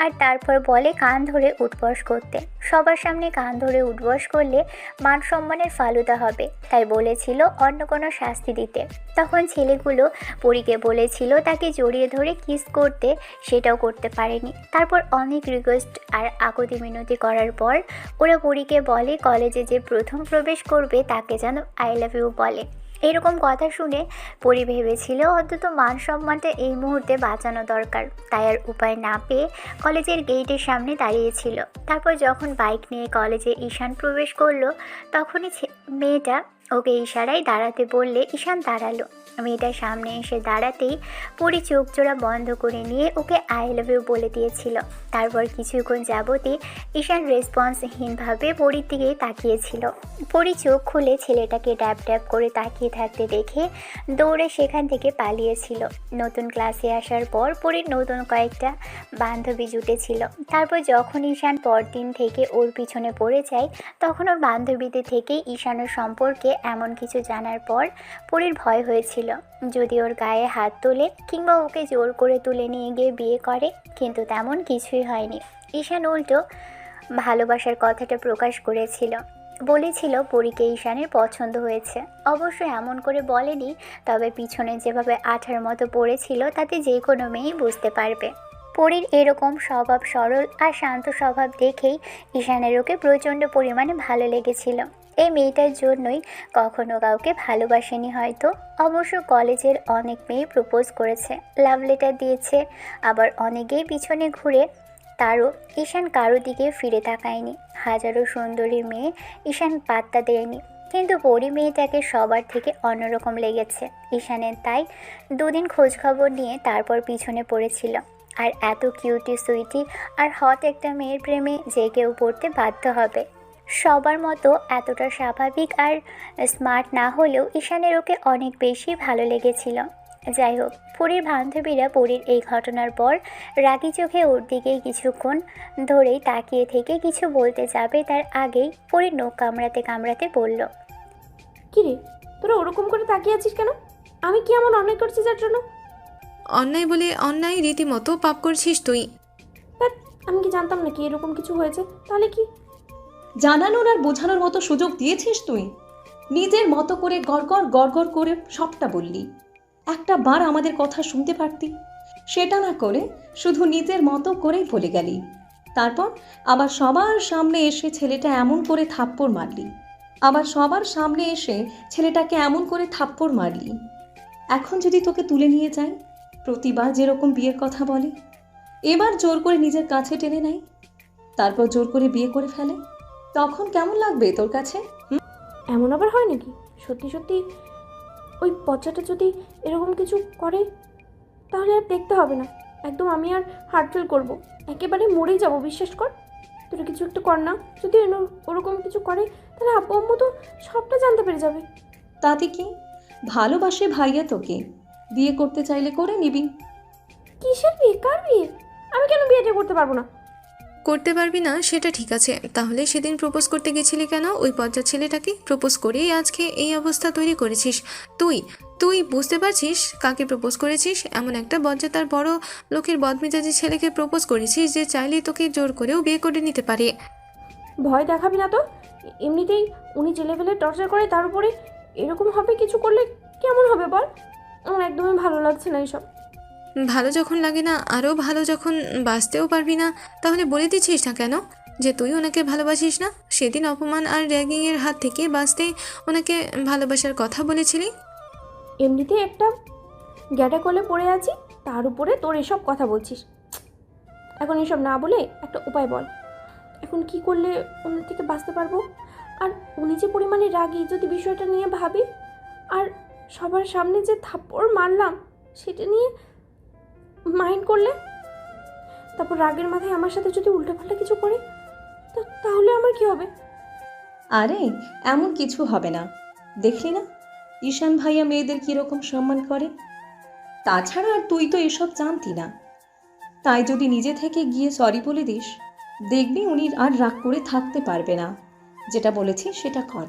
B: আর তারপর বলে কান ধরে উঠবস করতে। সবার সামনে কান ধরে উঠবস করলে মান সম্মানের ফালুদা হবে, তাই বলেছিল অন্য কোনো শাস্তি দিতে। তখন ছেলেগুলো পরীকে বলেছিল তাকে জড়িয়ে ধরে কিস করতে, সেটাও করতে পারেনি। তারপর অনেক রিকোয়েস্ট আর আকুতি মিনতি করার পর ওরা পরীকে বলে কলেজে যে প্রথম প্রবেশ করবে তাকে যেন আই লাভ ইউ বলে। এরকম কথা শুনে পরী ভেবেছিল অন্তত মান সম্মানটা এই মুহূর্তে বাঁচানো দরকার, তাই আর উপায় না পেয়ে কলেজের গেটের সামনে দাঁড়িয়েছিল। তারপর যখন বাইক নিয়ে কলেজে ঈশান প্রবেশ করলো, তখনই মেয়েটা ওকে ইশারায় দাঁড়াতে বললে ঈশান দাঁড়ালো। মেয়েটার সামনে এসে দাঁড়াতেই পরি চোখ জোড়া বন্ধ করে নিয়ে ওকে আই লাভ ইউ বলে দিয়েছিল। তারপর কিছুক্ষণ যাবতই ঈশান রেসপন্সহীনভাবে পরির দিকেই তাকিয়েছিল। পরি চোখ খুলে ছেলেটাকে ড্যাব ড্যাব করে তাকিয়ে থাকতে দেখে দৌড়ে সেখান থেকে পালিয়েছিল। নতুন ক্লাসে আসার পর পরির নতুন কয়েকটা বান্ধবী জুটেছিল। তারপর যখন ঈশান পরদিন থেকে ওর পিছনে পড়ে যায়, তখন ওর বান্ধবীদের থেকেই ঈশানের সম্পর্কে এমন কিছু জানার পর পরির ভয় হয়েছিল যদি ওর গায়ে হাত তোলে কিংবা ওকে জোর করে তুলে নিয়ে গিয়ে বিয়ে করে, কিন্তু তেমন কিছুই হয়নি। ঈশান উল্টো ভালোবাসার কথাটা প্রকাশ করেছিল, বলেছিল পরীকে ঈশানের পছন্দ হয়েছে। অবশ্য এমন করে বলেনি, তবে পিছনে যেভাবে আঠার মতো পড়েছিল তাতে যে কোনো মেয়েই বুঝতে পারবে। পরীর এরকম স্বভাব সরল আর শান্ত স্বভাব দেখেই ঈশানের ওকে প্রচণ্ড পরিমাণে ভালো লেগেছিল। এই মেয়েটার জন্যই কখনো কাউকে ভালোবাসেনি হয়তো। অবশ্য কলেজের অনেক মেয়ে প্রপোজ করেছে, লাভ লেটার দিয়েছে, আবার অনেকেই পিছনে ঘুরে, তারও ঈশান কারো দিকে ফিরে তাকায়নি। হাজারো সুন্দরী মেয়ে ঈশান পাত্তা দেয়নি, কিন্তু পরি মেয়েটাকে সবার থেকে অন্যরকম লেগেছে ঈশানের। তাই দুদিন খোঁজখবর নিয়ে তারপর পিছনে পড়েছিল। আর এত কিউটি সুইটি আর হট একটা মেয়ের প্রেমে যে কেউ পড়তে বাধ্য হবে। সবার মতো এতটা স্বাভাবিক আর স্মার্ট না হলেও ঈশানের ওকে অনেক বেশি ভালো লেগেছিল। যাই হোক, পরীর বান্ধবীরা পরীর এই ঘটনার পর রাগি চোখে ওর দিকেই কিছুক্ষণ ধরেই তাকিয়ে থেকে কিছু বলতে যাবে তার আগেই পরীর নখ কামড়াতে কামড়াতে বলল,
C: কি রে, তোরা ওরকম করে তাকিয়ে আছিস কেন? আমি কি এমন অন্যায় করছি যার জন্য?
D: অন্যায় বলে অন্যায়, রীতিমতো পাপ করছিস তুই।
C: ধ্যাৎ, আমি কি জানতাম নাকি এরকম কিছু হয়েছে? তাহলে কি?
E: জানানোর আর বোঝানোর মতো সুযোগ দিয়েছিস তুই? নিজের মতো করে গড়গড় গড়গড় করে সবটা বললি। একটা বার আমাদের কথা শুনতে পারতি, সেটা না করে শুধু নিজের মতো করেই বলে গেলি। তারপর আবার সবার সামনে এসে ছেলেটা এমন করে থাপ্পড় মারলি। এখন যদি তোকে তুলে নিয়ে যায়, প্রতিবার যেরকম বিয়ের কথা বলে, এবার জোর করে নিজের কাছে টেনে নেয়, তারপর জোর করে বিয়ে করে ফেলে, তখন কেমন লাগবে তোর কাছে?
C: এমন আবার হয় নাকি? সত্যি সত্যি ওই বাচ্চাটা যদি এরকম কিছু করে, তাহলে আর দেখতে হবে না, একদম আমি আর হার্ট ফেল করবো, একেবারে মরেই যাবো, বিশ্বাস কর। তোরা কিছু একটা কর না, যদি ওরকম কিছু করে তাহলে আব্বু আম্মু তো সবটা জানতে পেরে যাবে।
E: তাতে কি? ভালোবাসে ভাইয়া তোকে, বিয়ে করতে চাইলে করে নিবি।
C: কিসের বিয়ে? কার বিয়ে? আমি কেন বিয়েটা করতে পারবো না?
D: করতে পারবি না সেটা ঠিক আছে, তাহলে সেদিন প্রপোজ করতে গেছিলি কেন ওই পর্যার ছেলেটাকে? প্রপোজ করেই আজকে এই অবস্থা তৈরি করেছিস তুই। তুই বুঝতে পারছিস কাকে প্রপোজ করেছিস? এমন একটা বজ্জাতার বড় লোকের বদমেজাজি ছেলেকে প্রপোজ করেছিস যে চাইলেই তোকে জোর করেও বিয়ে করে নিতে পারে।
C: ভয় দেখাবি না তো? এমনিতেই উনি যে লেভেলে টর্চার করে, তার উপরে এরকম হবে কিছু করলে কেমন হবে বল? আমার একদমই ভালো লাগছে না এইসব।
D: ভালো যখন লাগে না, আরও ভালো যখন বাঁচতেও পারবি না, তাহলে বলে দিচ্ছিস না কেন যে তুই ওনাকে ভালোবাসিস না? সেদিন অপমান আর র্যাগিংয়ের হাত থেকে বাঁচতে ওনাকে ভালোবাসার কথা বলেছিলি।
C: এমনিতেই একটা গ্যাটা কলে পড়ে আছি, তার উপরে তোর এসব কথা বলছিস। এখন এসব না বলে একটা উপায় বল, এখন কি করলে ওনার থেকে বাঁচতে পারবো? আর উনি যে পরিমাণে রাগী, যদি বিষয়টা নিয়ে ভাবি, আর সবার সামনে যে থাপ্পড় মারলাম সেটা নিয়ে মাইন্ড করলে, তারপর রাগের মাথায় আমার সাথে যদি উল্টোপাল্টা কিছু করে, তাহলে আমার কি হবে?
E: আরে এমন কিছু হবে না, দেখলি না ঈশান ভাইয়া মেয়েদের কীরকম সম্মান করে। তাছাড়া আর তুই তো এসব জানতি না, তাই যদি নিজে থেকে গিয়ে সরি বলে দিস, দেখবি উনি আর রাগ করে থাকতে পারবে না। যেটা বলেছি সেটা কর।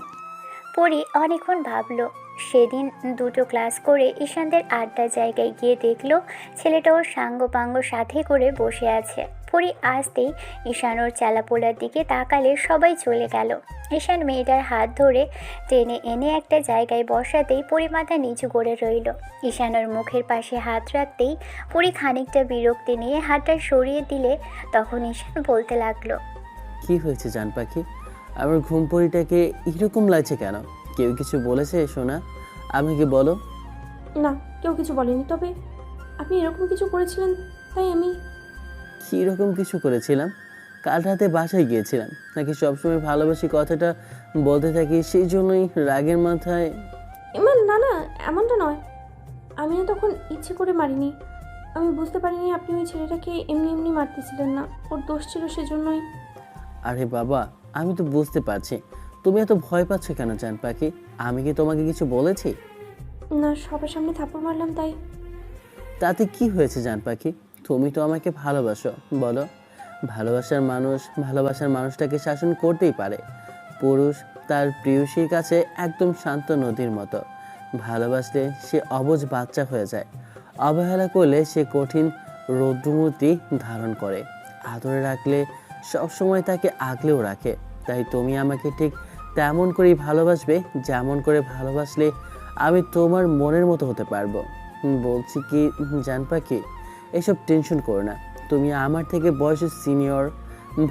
B: পরি অনেকক্ষণ ভাবলো। সেদিন দুটো ক্লাস করে ঈশানদের আড্ডার জায়গায় গিয়ে দেখলো ছেলেটা ওর সাঙ্গপাঙ্গ সাথে করে বসে আছে। পরি আসতেই ঈশান ওর চালাপোলার দিকে তাকালে সবাই চলে গেল। ঈশান মেয়েটার হাত ধরে টেনে এনে একটা জায়গায় বসাতেই পরি মাথা নিচু করে রইল। ঈশান ওর মুখের পাশে হাত রাখতেই পরি খানিকটা বিরক্তি নিয়ে হাতটা সরিয়ে দিলে তখন ঈশান বলতে লাগলো,
A: কি হয়েছে জান পাখি? আমার ঘুম পরিটাকে এরকম লাগছে কেন? কেউ কিছু বলেছে সোনা? আমাকে বলো।
C: না, কেউ কিছু বলেনি, তবে আপনি এরকম কিছু করেছিলেন তাই আমি।
A: কী রকম কিছু করেছিলাম? কাল রাতে বাসায় গিয়েছিলাম নাকি সবসময় ভালোবাসি কথাটা বলতে থাকি, সেই জন্যই রাগের মাথায়।
C: এমন না না, এমনটা নয়। আমি না তখন ইচ্ছে করে মারিনি। আমি বুঝতে পারিনি আপনি ওই ছেলেটাকে এমনি এমনি মারতেছিলেন না, ওর দোষ ছিল সেজন্যই।
A: আরে বাবা, আমি তো বুঝতে পারছি তুমি এত ভয় পাচ্ছ কেন জান পাখি। আমি কি তোমাকে কিছু বলেছি?
C: না, সবার সামনে থাপ্পড় মারলাম তাই।
A: তাতে কি হয়েছে জান পাখি? তুমি তো আমাকে ভালোবাসো, বলো। ভালোবাসার মানুষটাকে শাসন করতেই পারে। পুরুষ তার প্রেয়সীর কাছে একদম শান্ত নদীর মতো। ভালোবাসলে সে অবুঝ বাচ্চা হয়ে যায়, অবহেলা করলে সে কঠিন রৌদ্রমূর্তি ধারণ করে, আদরে রাখলে সবসময় তাকে আগলেও রাখে। তাই তুমি আমাকে ঠিক তেমন করেই ভালোবাসবে, যেমন করে ভালোবাসলে আমি তোমার মনের মতো হতে পারবো। বলছি কি জান পাখি, এসব টেনশন করো না। তুমি আমার থেকে বয়সে সিনিয়র,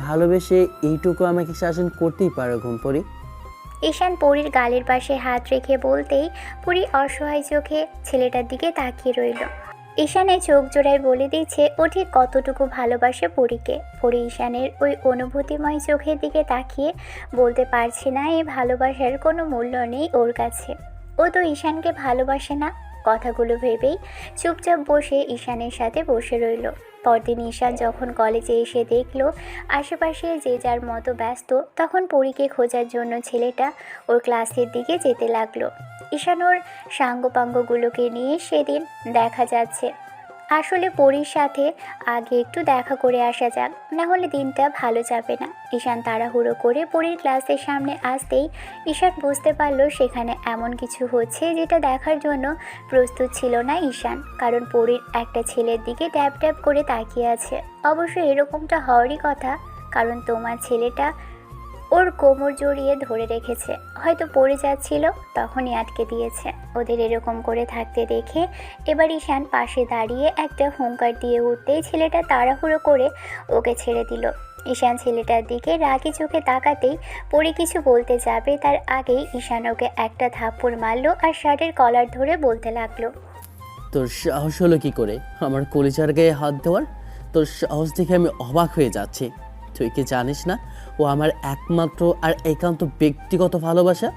A: ভালোবেসে এইটুকু আমাকে শাসন করতেই পারো ঘুমপড়ি।
B: ঈশান পরীর গালের পাশে হাত রেখে বলতেই পরী অসহায় চোখে ছেলেটার দিকে তাকিয়ে রইল। ঈশানের চোখ জোড়ায় বলে দিচ্ছে ও ঠিক কতটুকু ভালোবাসে পরীকে। পরী ঈশানের ওই অনুভূতিময় চোখের দিকে তাকিয়ে বলতে পারছে না এই ভালোবাসার কোনো মূল্য নেই ওর কাছে। ও তো ঈশানকে ভালোবাসে না। কথাগুলো ভেবেই চুপচাপ বসে ঈশানের সাথে বসে রইল। পরদিন ঈশান যখন কলেজে এসে দেখলো আশেপাশে যে যার মতো ব্যস্ত, তখন পরীকে খোঁজার জন্য ছেলেটা ওর ক্লাসের দিকে যেতে লাগলো। ঈশান ওর সাঙ্গপাঙ্গগুলোকে নিয়ে সেদিন দেখা যাচ্ছে। আসলে পরীর সাথে আগে একটু দেখা করে আসা যাক, না হলে দিনটা ভালো যাবে না। ঈশান তাড়াহুড়ো করে পরীর ক্লাসের সামনে আসতেই ঈশান বুঝতে পারলো সেখানে এমন কিছু হচ্ছে যেটা দেখার জন্য প্রস্তুত ছিল না ঈশান। কারণ পরীর একটা ছেলের দিকে ট্যাপ ট্যাপ করে তাকিয়ে আছে। অবশ্য এরকমটা হওয়ারই কথা, কারণ তোমার ছেলেটা ওর কোমর জড়িয়ে ধরে রেখেছে, হয়তো পড়ে যাচ্ছিল তখনই আটকে দিয়েছে। ওদের এরকম করে থাকতে দেখে এবার ঈশান পাশে দাঁড়িয়ে একটা হুঙ্কার দিয়ে উঠতেই ছেলেটা তাড়াহুড়ো করে ওকে ছেড়ে দিল। ঈশান ছেলেটার দিকে রাগি চোখে তাকাতেই পরি কিছু বলতে যাবে তার আগেই ঈশান ওকে একটা থাপ্পড় মারলো আর শার্টের কলার ধরে বলতে লাগলো,
A: তোর সাহস হলো কি করে আমার কলিজার গায়ে হাত দেওয়ার? তোর সাহস দেখে আমি অবাক হয়ে যাচ্ছি। তুই কি জানিস না ও আমার একমাত্র আর একান্ত ব্যক্তিগত ভালোবাসা?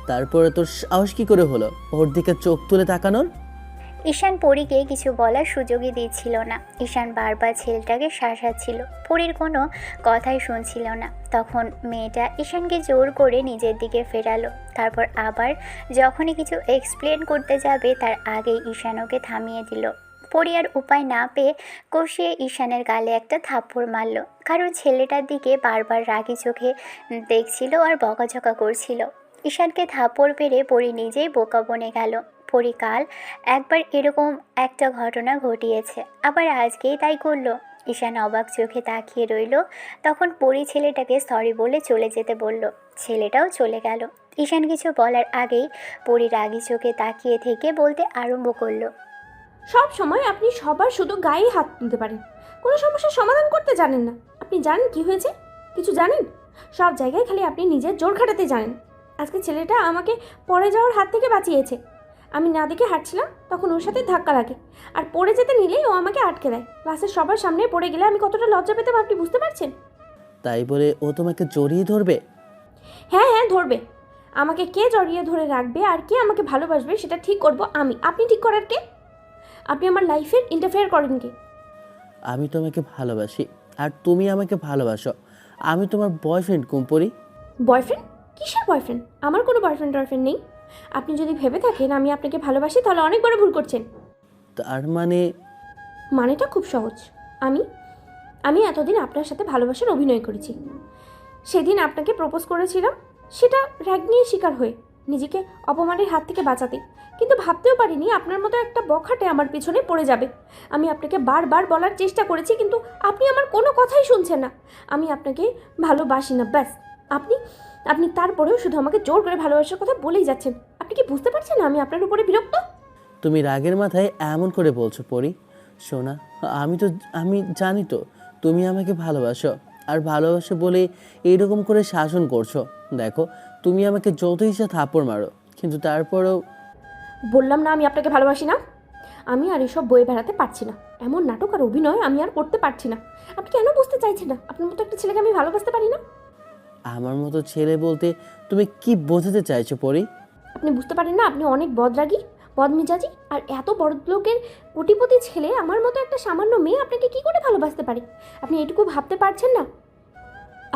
A: তারপরে তোর সাহস কি করে হলো ওর দিকে চোখ তুলে তাকানোর?
B: ঈশান পরীকে কিছু বলার সুযোগই দিচ্ছিল না। ঈশান বারবার ছেলেটাকে শাসাচ্ছিল, পরীর কোনো কথাই শুনছিল না। তখন মেয়েটা ঈশানকে জোর করে নিজের দিকে ফেরালো। তারপর আবার যখনই কিছু এক্সপ্লেন করতে যাবে তার আগেই ঈশান ওকে থামিয়ে দিল। পরী আর উপায় না পেয়ে কষিয়ে ঈশানের গালে একটা থাপ্পড় মারল, কারণ ছেলেটার দিকে বারবার রাগি চোখে দেখছিল আর বকাঝকা করছিল। ঈশানকে থাপ্পড় পেরে পরী নিজেই বোকা বনে গেল। পরী কাল একবার এরকম একটা ঘটনা ঘটিয়েছে, আবার আজকেই তাই করলো। ঈশান অবাক চোখে তাকিয়ে রইল। তখন পরী ছেলেটাকে সরি বলে চলে যেতে বলল। ছেলেটাও চলে গেল। ঈশান কিছু বলার আগেই পরী রাগি চোখে তাকিয়ে থেকে বলতে আরম্ভ করলো,
C: সব সময় আপনি সবার শুধু গায়ে হাত তুলতে পারেন, কোনো সমস্যার সমাধান করতে জানেন না। আপনি জানেন কি হয়েছে? কিছু জানেন? সব জায়গায় খালি আপনি নিজের জোর খাটাতে জানেন। আজকে ছেলেটা আমাকে পড়ে যাওয়ার হাত থেকে বাঁচিয়েছে। আমি না দেখে হাঁটছিলাম, তখন ওর সাথে ধাক্কা লাগে, আর পড়ে যেতে নিলেই ও আমাকে আটকে দেয়। ক্লাসের সবার সামনে পড়ে গেলে আমি কতটা লজ্জা পেতাম আপনি বুঝতে পারছেন?
A: তাই বলে ও তোমাকে জড়িয়ে ধরবে?
C: হ্যাঁ হ্যাঁ, ধরবে। আমাকে কে জড়িয়ে ধরে রাখবে আর কে আমাকে ভালোবাসবে সেটা ঠিক করব আমি। আপনি ঠিক করার কে? আপনি আমার লাইফে ইন্টারফেয়ার করেন কি?
A: আমি তোমাকে ভালোবাসি আর তুমি আমাকে ভালোবাসো। আমি তোমার বয়ফ্রেন্ড কুম্পরি।
C: বয়ফ্রেন্ড? কিসের বয়ফ্রেন্ড? আমার কোনো বয়ফ্রেন্ড নেই। আপনি যদি ভেবে থাকেন আমি আপনাকে ভালোবাসি তাহলে অনেক বড় ভুল করছেন।
A: তার মানে?
C: মানেটা খুব সহজ। আমি এতদিন আপনার সাথে ভালোবাসার অভিনয় করেছি। সেদিন আপনাকে প্রপোজ করেছিলাম, সেটা রাগ নিয়ে শিকার হয়ে নিজেকে অপমানের হাত থেকে বাঁচাতে। কিন্তু ভাবতেও পারিনি আপনার মতো একটা বখাটে আমার পিছনে পড়ে যাবে। আমি আপনাকে বারবার বলার চেষ্টা করেছি, কিন্তু আপনি আমার কোনো কথাই শুনছেন না। আমি আপনাকে ভালোবাসি না, ব্যাস। আপনি তারপরেও শুধু আমাকে জোর করে ভালোবাসার কথা বলেই যাচ্ছেন। আপনি কি বুঝতে পারছেন না আমি আপনার উপরে বিরক্ত?
A: তুমি রাগের মাথায় এমন করে বলছো পরি। শোনা, আমি জানি তো তুমি আমাকে ভালোবাসো, আর ভালোবাসো বলে এইরকম করে শাসন করছো। দেখো, তুমি আমাকে যত ইচ্ছা থাপ্পড় মারো, কিন্তু তারপরেও।
C: বললাম না আমি আপনাকে ভালোবাসি না। আমি আর এসব বয়ে বেড়াতে পারছি না। এমন নাটক আর অভিনয় আমি আর করতে পারছি না। আপনি কেন বুঝতে চাইছেন না আপনার মতো একটা ছেলেকে আমি ভালোবাসতে পারি না?
A: আমার মতো ছেলে বলতে তুমি কি বোঝাতে চাইছো পরি?
C: আপনি বুঝতে পারেন না আপনি অনেক বদরাগী, বদমেজাজি, আর এত বড় লোকের কোটিপতি ছেলে আমার মতো একটা সামান্য মেয়ে আপনাকে কি করে ভালোবাসতে পারে? আপনি এটুকু ভাবতে পারছেন না?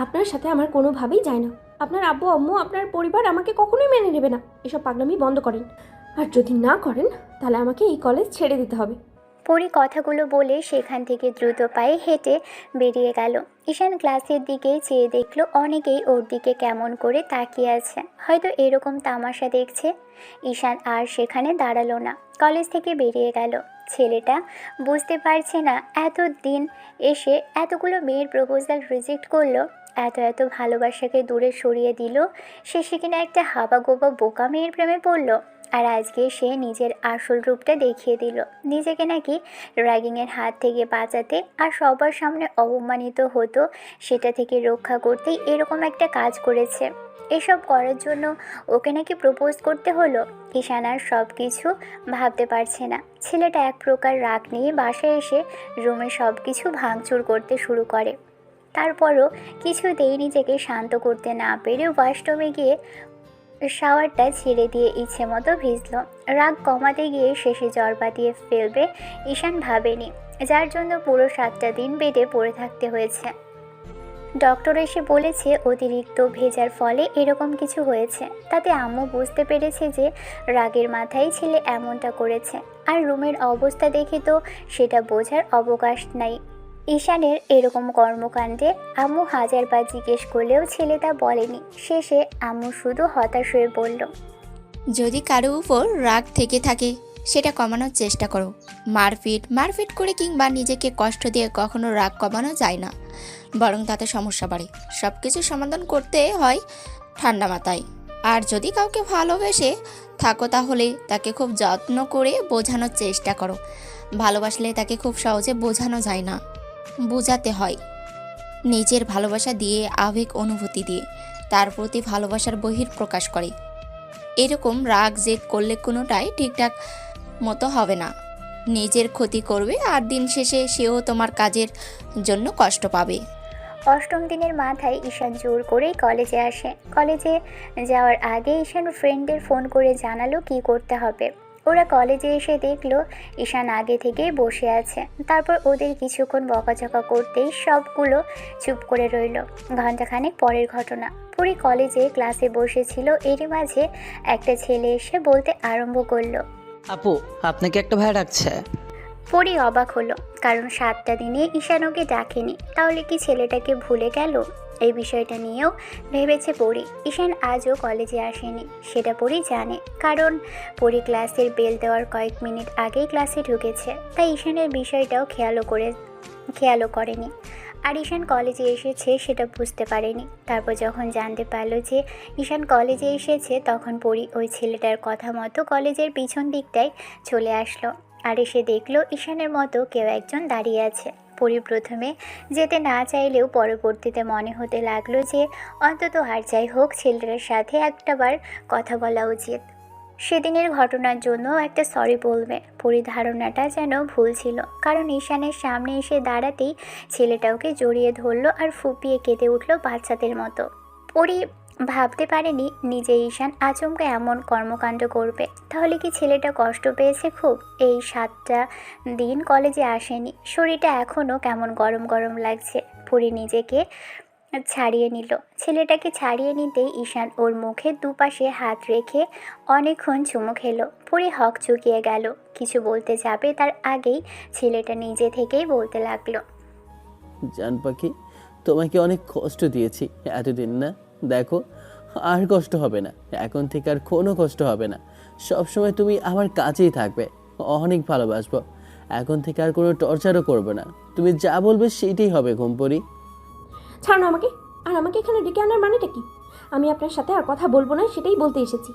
C: আপনার সাথে আমার কোনোভাবেই যায় না। আপনার আব্বু আম্মু আপনার পরিবার আমাকে কখনোই মেনে নেবে না। এসব পাগলামি বন্ধ করেন, আর যদি না করেন তাহলে আমাকে এই কলেজ ছেড়ে দিতে হবে।
B: পরি কথাগুলো বলে সেখান থেকে দ্রুত পায়ে হেঁটে বেরিয়ে গেল। ঈশান ক্লাসের দিকেই চেয়ে দেখলো অনেকেই ওর দিকে কেমন করে তাকিয়ে আছে, হয়তো এরকম তামাশা দেখছে। ঈশান আর সেখানে দাঁড়ালো না, কলেজ থেকে বেরিয়ে গেল। ছেলেটা বুঝতে পারছে না এত দিন এসে এতগুলো মেয়ের প্রপোজাল রিজেক্ট করলো, এত এত ভালোবাসাকে দূরে সরিয়ে দিল, শেষে কিনা একটা হাবাগোবা বোকা মেয়ের প্রেমে পড়লো। আর আজকে সে নিজের আসল রূপটা দেখিয়ে দিল, নিজেকে নাকি র্যাগিংয়ের হাত থেকে বাঁচাতে আর সবার সামনে অপমানিত হতো সেটা থেকে রক্ষা করতেই এরকম একটা কাজ করেছে। এসব করার জন্য ওকে নাকি প্রপোজ করতে হলো। ঈশান আর সব কিছু ভাবতে পারছে না। ছেলেটা এক প্রকার রাগ নিয়ে বাসায় এসে রুমে সব কিছু ভাঙচুর করতে শুরু করে। তারপরও কিছুতেই নিজেকে শান্ত করতে না পেরে ওয়াশরুমে গিয়ে শাওয়ারটা ছেড়ে দিয়ে ইচ্ছে মতো ভিজল। রাগ কমাতে গিয়ে শেষে জ্বর বাঁধিয়ে ফেলবে ঈশান ভাবেনি, যার জন্য পুরো 7টা দিন বেডে পড়ে থাকতে হয়েছে। ডক্টর এসে বলেছে অতিরিক্ত ভেজার ফলে এরকম কিছু হয়েছে। তাতে আম্মু বুঝতে পেরেছে যে রাগের মাথায় ছেলে এমনটা করেছে, আর রুমের অবস্থা দেখে তো সেটা বোঝার অবকাশ নাই। ঈশানের এরকম কর্মকাণ্ডে আম্মু হাজারবার জিজ্ঞেস করলেও ছেলে তা বলেনি। শেষে আম্মু শুধু হতাশ হয়ে বলল,
G: যদি কারো উপর রাগ থেকে থাকে সেটা কমানোর চেষ্টা করো। মারপিট করে কিংবা নিজেকে কষ্ট দিয়ে কখনো রাগ কমানো যায় না, বরং তাতে সমস্যা বাড়ে। সব কিছু সমাধান করতে হয় ঠান্ডা মাথায়। আর যদি কাউকে ভালোবেসে থাকো তাহলে তাকে খুব যত্ন করে বোঝানোর চেষ্টা করো। ভালোবাসলে তাকে খুব সহজে বোঝানো যায় না, বোঝাতে হয় নিজের ভালোবাসা দিয়ে, আবেগ অনুভূতি দিয়ে তার প্রতি ভালোবাসার বহিঃপ্রকাশ করে। এরকম রাগ জেদ করলে কোনোটাই ঠিকঠাক মতো হবে না, নিজের ক্ষতি করবে, আর দিন শেষে সেও তোমার কাজের জন্য কষ্ট পাবে।
B: 8ম দিনের মাথায় ঈশান জোর করেই কলেজে আসে। কলেজে যাওয়ার আগে ঈশান ফ্রেন্ডদের ফোন করে জানালো কি করতে হবে। ওরা কলেজে এসে দেখলো ঈশান আগে থেকেই বসে আছে। তারপর ওদের কিছুক্ষণ বকাঝকা করতেই সবগুলো চুপ করে রইল। ঘণ্টাখানেক পরের ঘটনা, পুরি কলেজে ক্লাসে বসেছিল, এরই মাঝে একটা ছেলে এসে বলতে আরম্ভ করলো,
H: আপু, আপনাকে একটা ভাই ডাকছে।
B: পরি অবাক হলো, কারণ 7টা দিনে ঈশান ওকে ডাকেনি। তাহলে কি ছেলেটাকে ভুলে গেল? এই বিষয়টা নিয়েও ভেবেছে পরি। ঈশান আজও কলেজে আসেনি সেটা পরি জানে, কারণ পরি ক্লাসের বেল দেওয়ার কয়েক মিনিট আগেই ক্লাসে ঢুকেছে। তাই ঈশানের বিষয়টাও খেয়ালও করেনি। আর ঈশান কলেজে এসেছে সেটা বুঝতে পারেনি। তারপর যখন জানতে পারলো যে ঈশান কলেজে এসেছে, তখন পরি ওই ছেলেটার কথা মতো কলেজের পিছন দিকটায় চলে আসলো। আর এসে দেখলো ঈশানের মতো কেউ একজন দাঁড়িয়ে আছে। পরি প্রথমে যেতে না চাইলেও পরবর্তীতে মনে হতে লাগলো যে অন্তত আর যাই হোক ছেলেটার সাথে একটাবার কথা বলা উচিত। সেদিনের ঘটনার জন্য একটা সরি বলবে। পরি ধারণাটা যেন ভুল ছিল, কারণ ঈশানের সামনে এসে দাঁড়াতেই ছেলেটা ওকে জড়িয়ে ধরলো আর ফুপিয়ে কেঁদে উঠলো বাচ্চাদের মতো। পরি ভাবতে পারেনি নিজে ঈশান আচমকা এমন কর্মকাণ্ড করবে। তাহলে কি ছেলেটা কষ্ট পেয়েছে খুব? এই 7টা দিন কলেজে আসেনি, শরীরটা এখনও কেমন গরম গরম লাগছে। পরি নিজেকে ছাড়িয়ে নিল। ছেলেটাকে ছাড়িয়ে নিতেই ঈশান ওর মুখে দুপাশে হাত রেখে অনেকক্ষণ চুমু খেলো। পরি হক চুকিয়ে গেল, কিছু বলতে যাবে তার আগেই ছেলেটা নিজে থেকেই বলতে লাগলো,
A: জান পাখি, তোমাকে অনেক কষ্ট দিয়েছি এতদিন, না? দেখো, আর কষ্ট হবে না, এখন থেকে আর কোনো কষ্ট হবে না। সবসময় তুমি আমার কাছেই থাকবে, অনেক ভালোবাসবো। এখন থেকে আর কোনো টর্চারও করবে না, তুমি যা বলবে সেইটাই হবে ঘুমপরি।
C: ছাড়ো আমাকে, আর আমাকে এখানে ডেকে আনার মানেটা কি? আমি আপনার সাথে আর কথা বলবো না সেটাই বলতে এসেছি।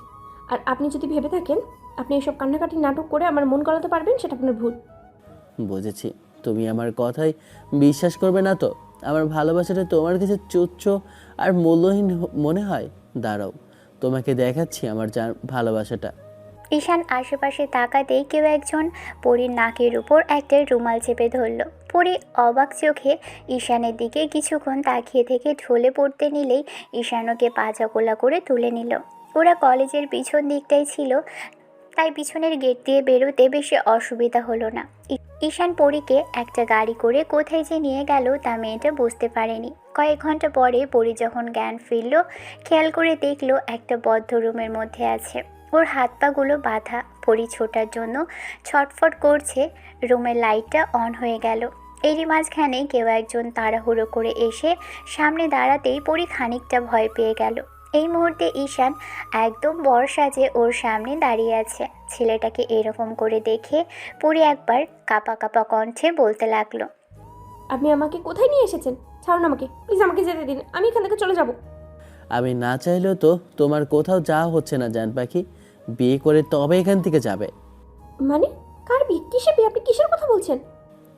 C: আর আপনি যদি ভেবে থাকেন আপনি এসব কান্নাকাটি নাটক করে আমার মন গলাতে পারবেন, সেটা আপনার ভুল।
A: বুঝেছি, তুমি আমার কথায় বিশ্বাস করবে না তো? আমার ভালোবাসাটা তোমার কাছে তুচ্ছ আর মূল্যহীন মনে হয়? দাঁড়াও, তোমাকে দেখাচ্ছি আমার ভালোবাসাটা।
B: ঈশান আশেপাশে তাকাতেই কেউ একজন পরীর নাকের উপর একটা রুমাল চেপে ধরল। পরী অবাক চোখে ঈশানের দিকে কিছুক্ষণ তাকিয়ে থেকে ঢলে পড়তে নিলেই ঈশান ওকে পাজাকোলা করে তুলে নিল। ওরা কলেজের পিছন দিকটাই ছিল, তাই পিছনের গেট দিয়ে বেরোতে বেশি অসুবিধা হলো না। ঈশান পরীকে একটা গাড়ি করে কোথায় যে নিয়ে গেল তা মেয়েটা বুঝতে পারেনি। কয়েক ঘন্টা পরে পরী যখন জ্ঞান ফিরল, খেয়াল করে দেখলো একটা বদ্ধ রুমের মধ্যে আছে। ওর হাত পাগুলো বাঁধা। পরী ছোটার জন্য ছটফট করছে। রুমের লাইটটা অন হয়ে গেল। এরই মাঝখানে কেউ একজন তাড়াহুড়ো করে এসে সামনে দাঁড়াতেই পরী খানিকটা ভয় পেয়ে গেল। এই মুহূর্তে ঈশান একদম বর্ষাজে ওর সামনে দাঁড়িয়ে আছে। ছেলেটাকে এরকম করে দেখে পরী একবার কাঁপা কাঁপা কণ্ঠে বলতে লাগলো,
C: আপনি আমাকে কোথায় নিয়ে এসেছেন? ছাড়ুন আমাকে, প্লিজ আমাকে যেতে দিন, আমি এখান থেকে চলে যাব।
A: আমি না চাইলেও তো তোমার কোথাও যাওয়া হচ্ছে না জান পাখি। বিয়ে করে তবে এখান থেকে যাবে।
C: মানে কার বিয়ে? কিসের বিয়ে? আপনি কিসের কথা বলছেন?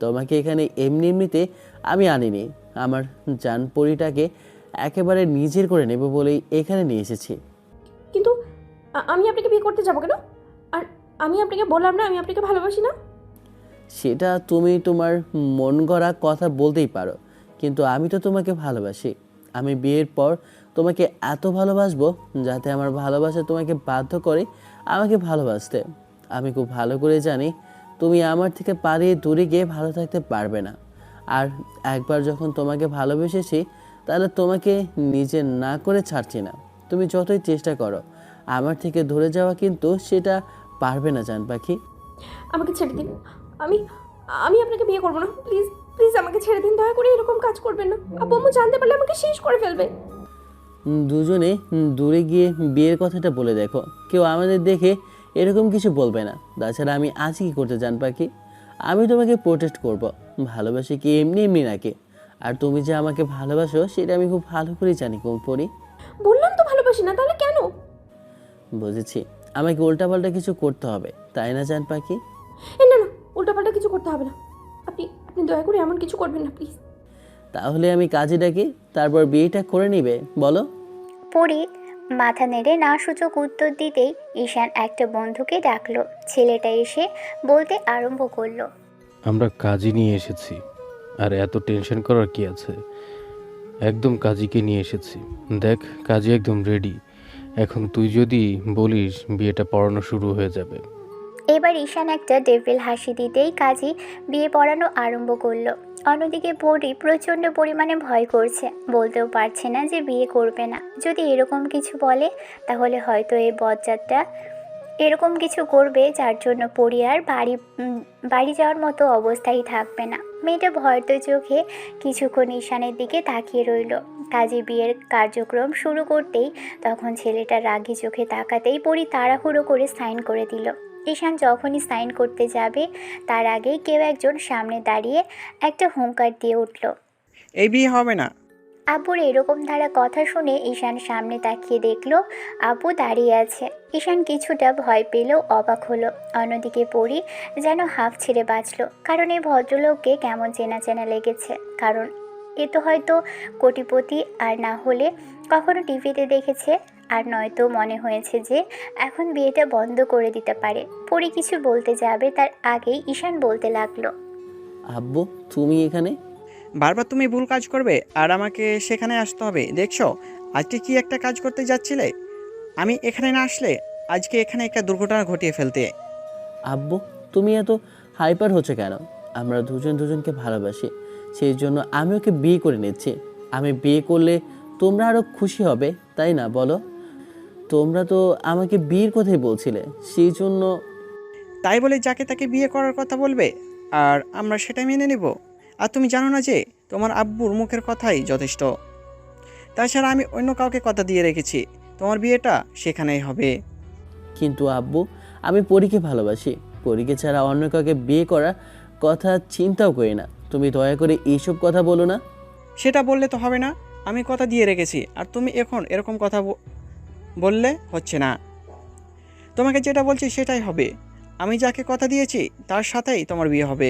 A: তোমাকে এখানে এমনি এমনিতে আমি আনিনি। আমার জান পরিটাকে একেবারে নিজের করে নেব বলেই এখানে নিয়ে এসেছি।
C: কিন্তু আমি আপনাকে বিয়ে করতে যাবো কেন? আর আমি আপনাকে বললাম না আমি আপনাকে ভালোবাসি না?
A: সেটা তুমি তোমার মন গড়া কথা বলতেই পারো, কিন্তু আমি তো তোমাকে ভালোবাসি। আমি বিয়ের পর তোমাকে এত ভালোবাসবো যাতে আমার ভালোবাসা তোমাকে বাধ্য করে আমাকে ভালোবাসতে। আমি খুব ভালো করে জানি তুমি আমার থেকে পালিয়ে দূরে গিয়ে ভালো থাকতে পারবে না। আর একবার যখন তোমাকে ভালোবেসেছি তাহলে তোমাকে নিজে না করে ছাড়ছি না। তুমি যতই চেষ্টা করো আমার থেকে দূরে যাওয়া, কিন্তু সেটা পারবে না জান পাখি।
C: আমাকে ছেড়ে দিন। আমি আমি আপনাকে বিয়ে করবো না। প্লিজ প্লিজ আমাকে ছেড়ে দিন, দয়া করে এরকম কাজ করবেন না। আব্বু আম্মু জানতে পারলে আমাকে শেষ করে ফেলবে।
A: দুজনে দূরে গিয়ে বিয়ের কথাটা বলে দেখো, কেউ আমাদের দেখে এরকম কিছু বলবে না। তাছাড়া আমি আজ কি করতে জান পাখি? আমি তোমাকে প্রোটেক্ট করব। ভালোবাসি কি এমনি এমনি নাকি? আর তুমি যে আমাকে ভালোবাসো সেটা আমি খুব ভালো করে জানি কুমপরি।
C: বললাম তো ভালোবাসি না, তাহলে কেন?
A: বুঝেছি, আমাকে উল্টাপাল্টা কিছু করতে হবে, তাই না জান পাখি?
C: না না, উল্টাপাল্টা কিছু করতে হবে না। আপনি আপনি দয়া করে এমন কিছু করবেন না প্লিজ।
A: তাহলে আমি কাজে ডাকি, তারপর বিয়েটা করে নিবে বলো?
B: পরী মাথা নেড়ে না সূচক উত্তর দিতেই ঈশান একটা বন্ধুকে ডাকলো। ছেলেটা এসে বলতে আরম্ভ করলো,
I: আমরা কাজী নিয়ে এসেছি। আর এত টেনশন করার কি আছে? একদম কাজীকে নিয়ে এসেছি। দেখ কাজী একদম রেডি। এখন তুই যদি বলিস বিয়েটা পড়ানো শুরু হয়ে যাবে।
B: এবার ঈশান একটা ডেভিল হাসি দিতেই কাজী বিয়ে পড়ানো আরম্ভ করলো। অন্যদিকে পরী প্রচণ্ড পরিমাণে ভয় করছে, বলতেও পারছে না যে বিয়ে করবে না। যদি এরকম কিছু বলে তাহলে হয়তো এই বজ্জাতটা এরকম কিছু করবে যার জন্য পরী আর বাড়ি যাওয়ার মতো অবস্থায় থাকবে না। মেয়েটা ভয়ত চোখে কিছুক্ষণ ঈশানের দিকে তাকিয়ে রইল। কাজী বিয়ের কার্যক্রম শুরু করতেই তখন ছেলেটা রাগী চোখে তাকাতেই পরী তাড়াহুড়ো করে সাইন করে দিল। ঈশান যখনই সাইন করতে যাবে তার আগেই কেউ একজন সামনে দাঁড়িয়ে একটা হুঙ্কার দিয়ে উঠল,
J: এই বিয়ে হবে না।
B: আব্বুর এরকম ধারা কথা শুনে ঈশান সামনে তাকিয়ে দেখল আব্বু দাঁড়িয়ে আছে। ঈশান কিছুটা ভয় পেলেও অবাক হলো। অন্যদিকে পরী যেন হাফ ছেড়ে বাঁচল, কারণ এই ভদ্রলোককে কেমন চেনা চেনা লেগেছে। কারণ এ তো হয়তো কোটিপতি, আর না হলে কখনো টিভিতে দেখেছে, আর নয়তো মনে হয়েছে যে এখন বিয়েটা বন্ধ করে দিতে পারে। পরী কিছু বলতে যাবে তার আগেই ঈশান বলতে লাগলো,
A: আব্বু তুমি এখানে?
J: বারবার তুমি ভুল কাজ করবে আর আমাকে সেখানে আসতে হবে। দেখছো আজকে কি একটা কাজ করতে যাচ্ছিলে, আমি এখানে না আসলে আজকে এখানে একটা দুর্ঘটনা ঘটিয়ে ফেলতে।
A: আব্বু তুমি এত হাইপার হচ্ছে কেন? আমরা দুজন দুজনকে ভালোবাসি, সেই জন্য আমি ওকে বিয়ে করে নিচ্ছি। আমি বিয়ে করলে তোমরা আরও খুশি হবে, তাই না বলো? তোমরা তো আমাকে বিয়ের কথাই বলছিলে, সেই জন্য।
J: তাই বলে যাকে তাকে বিয়ে করার কথা বলবে আর আমরা সেটাই মেনে নেব? আর তুমি জানো না যে তোমার আব্বুর মুখের কথাই যথেষ্ট। তাছাড়া আমি অন্য কাউকে কথা দিয়ে রেখেছি, তোমার বিয়েটা সেখানেই হবে।
A: কিন্তু আব্বু আমি পরীকে ভালোবাসি, পরীকে ছাড়া অন্য কাউকে বিয়ে করার কথা চিন্তাও করি না। তুমি দয়া করে এইসব কথা বলো না।
J: সেটা বললে তো হবে না, আমি কথা দিয়ে রেখেছি আর তুমি এখন এরকম কথা বললে হচ্ছে না। তোমাকে যেটা বলছি সেটাই হবে। আমি যাকে কথা দিয়েছি তার সাথেই তোমার বিয়ে হবে।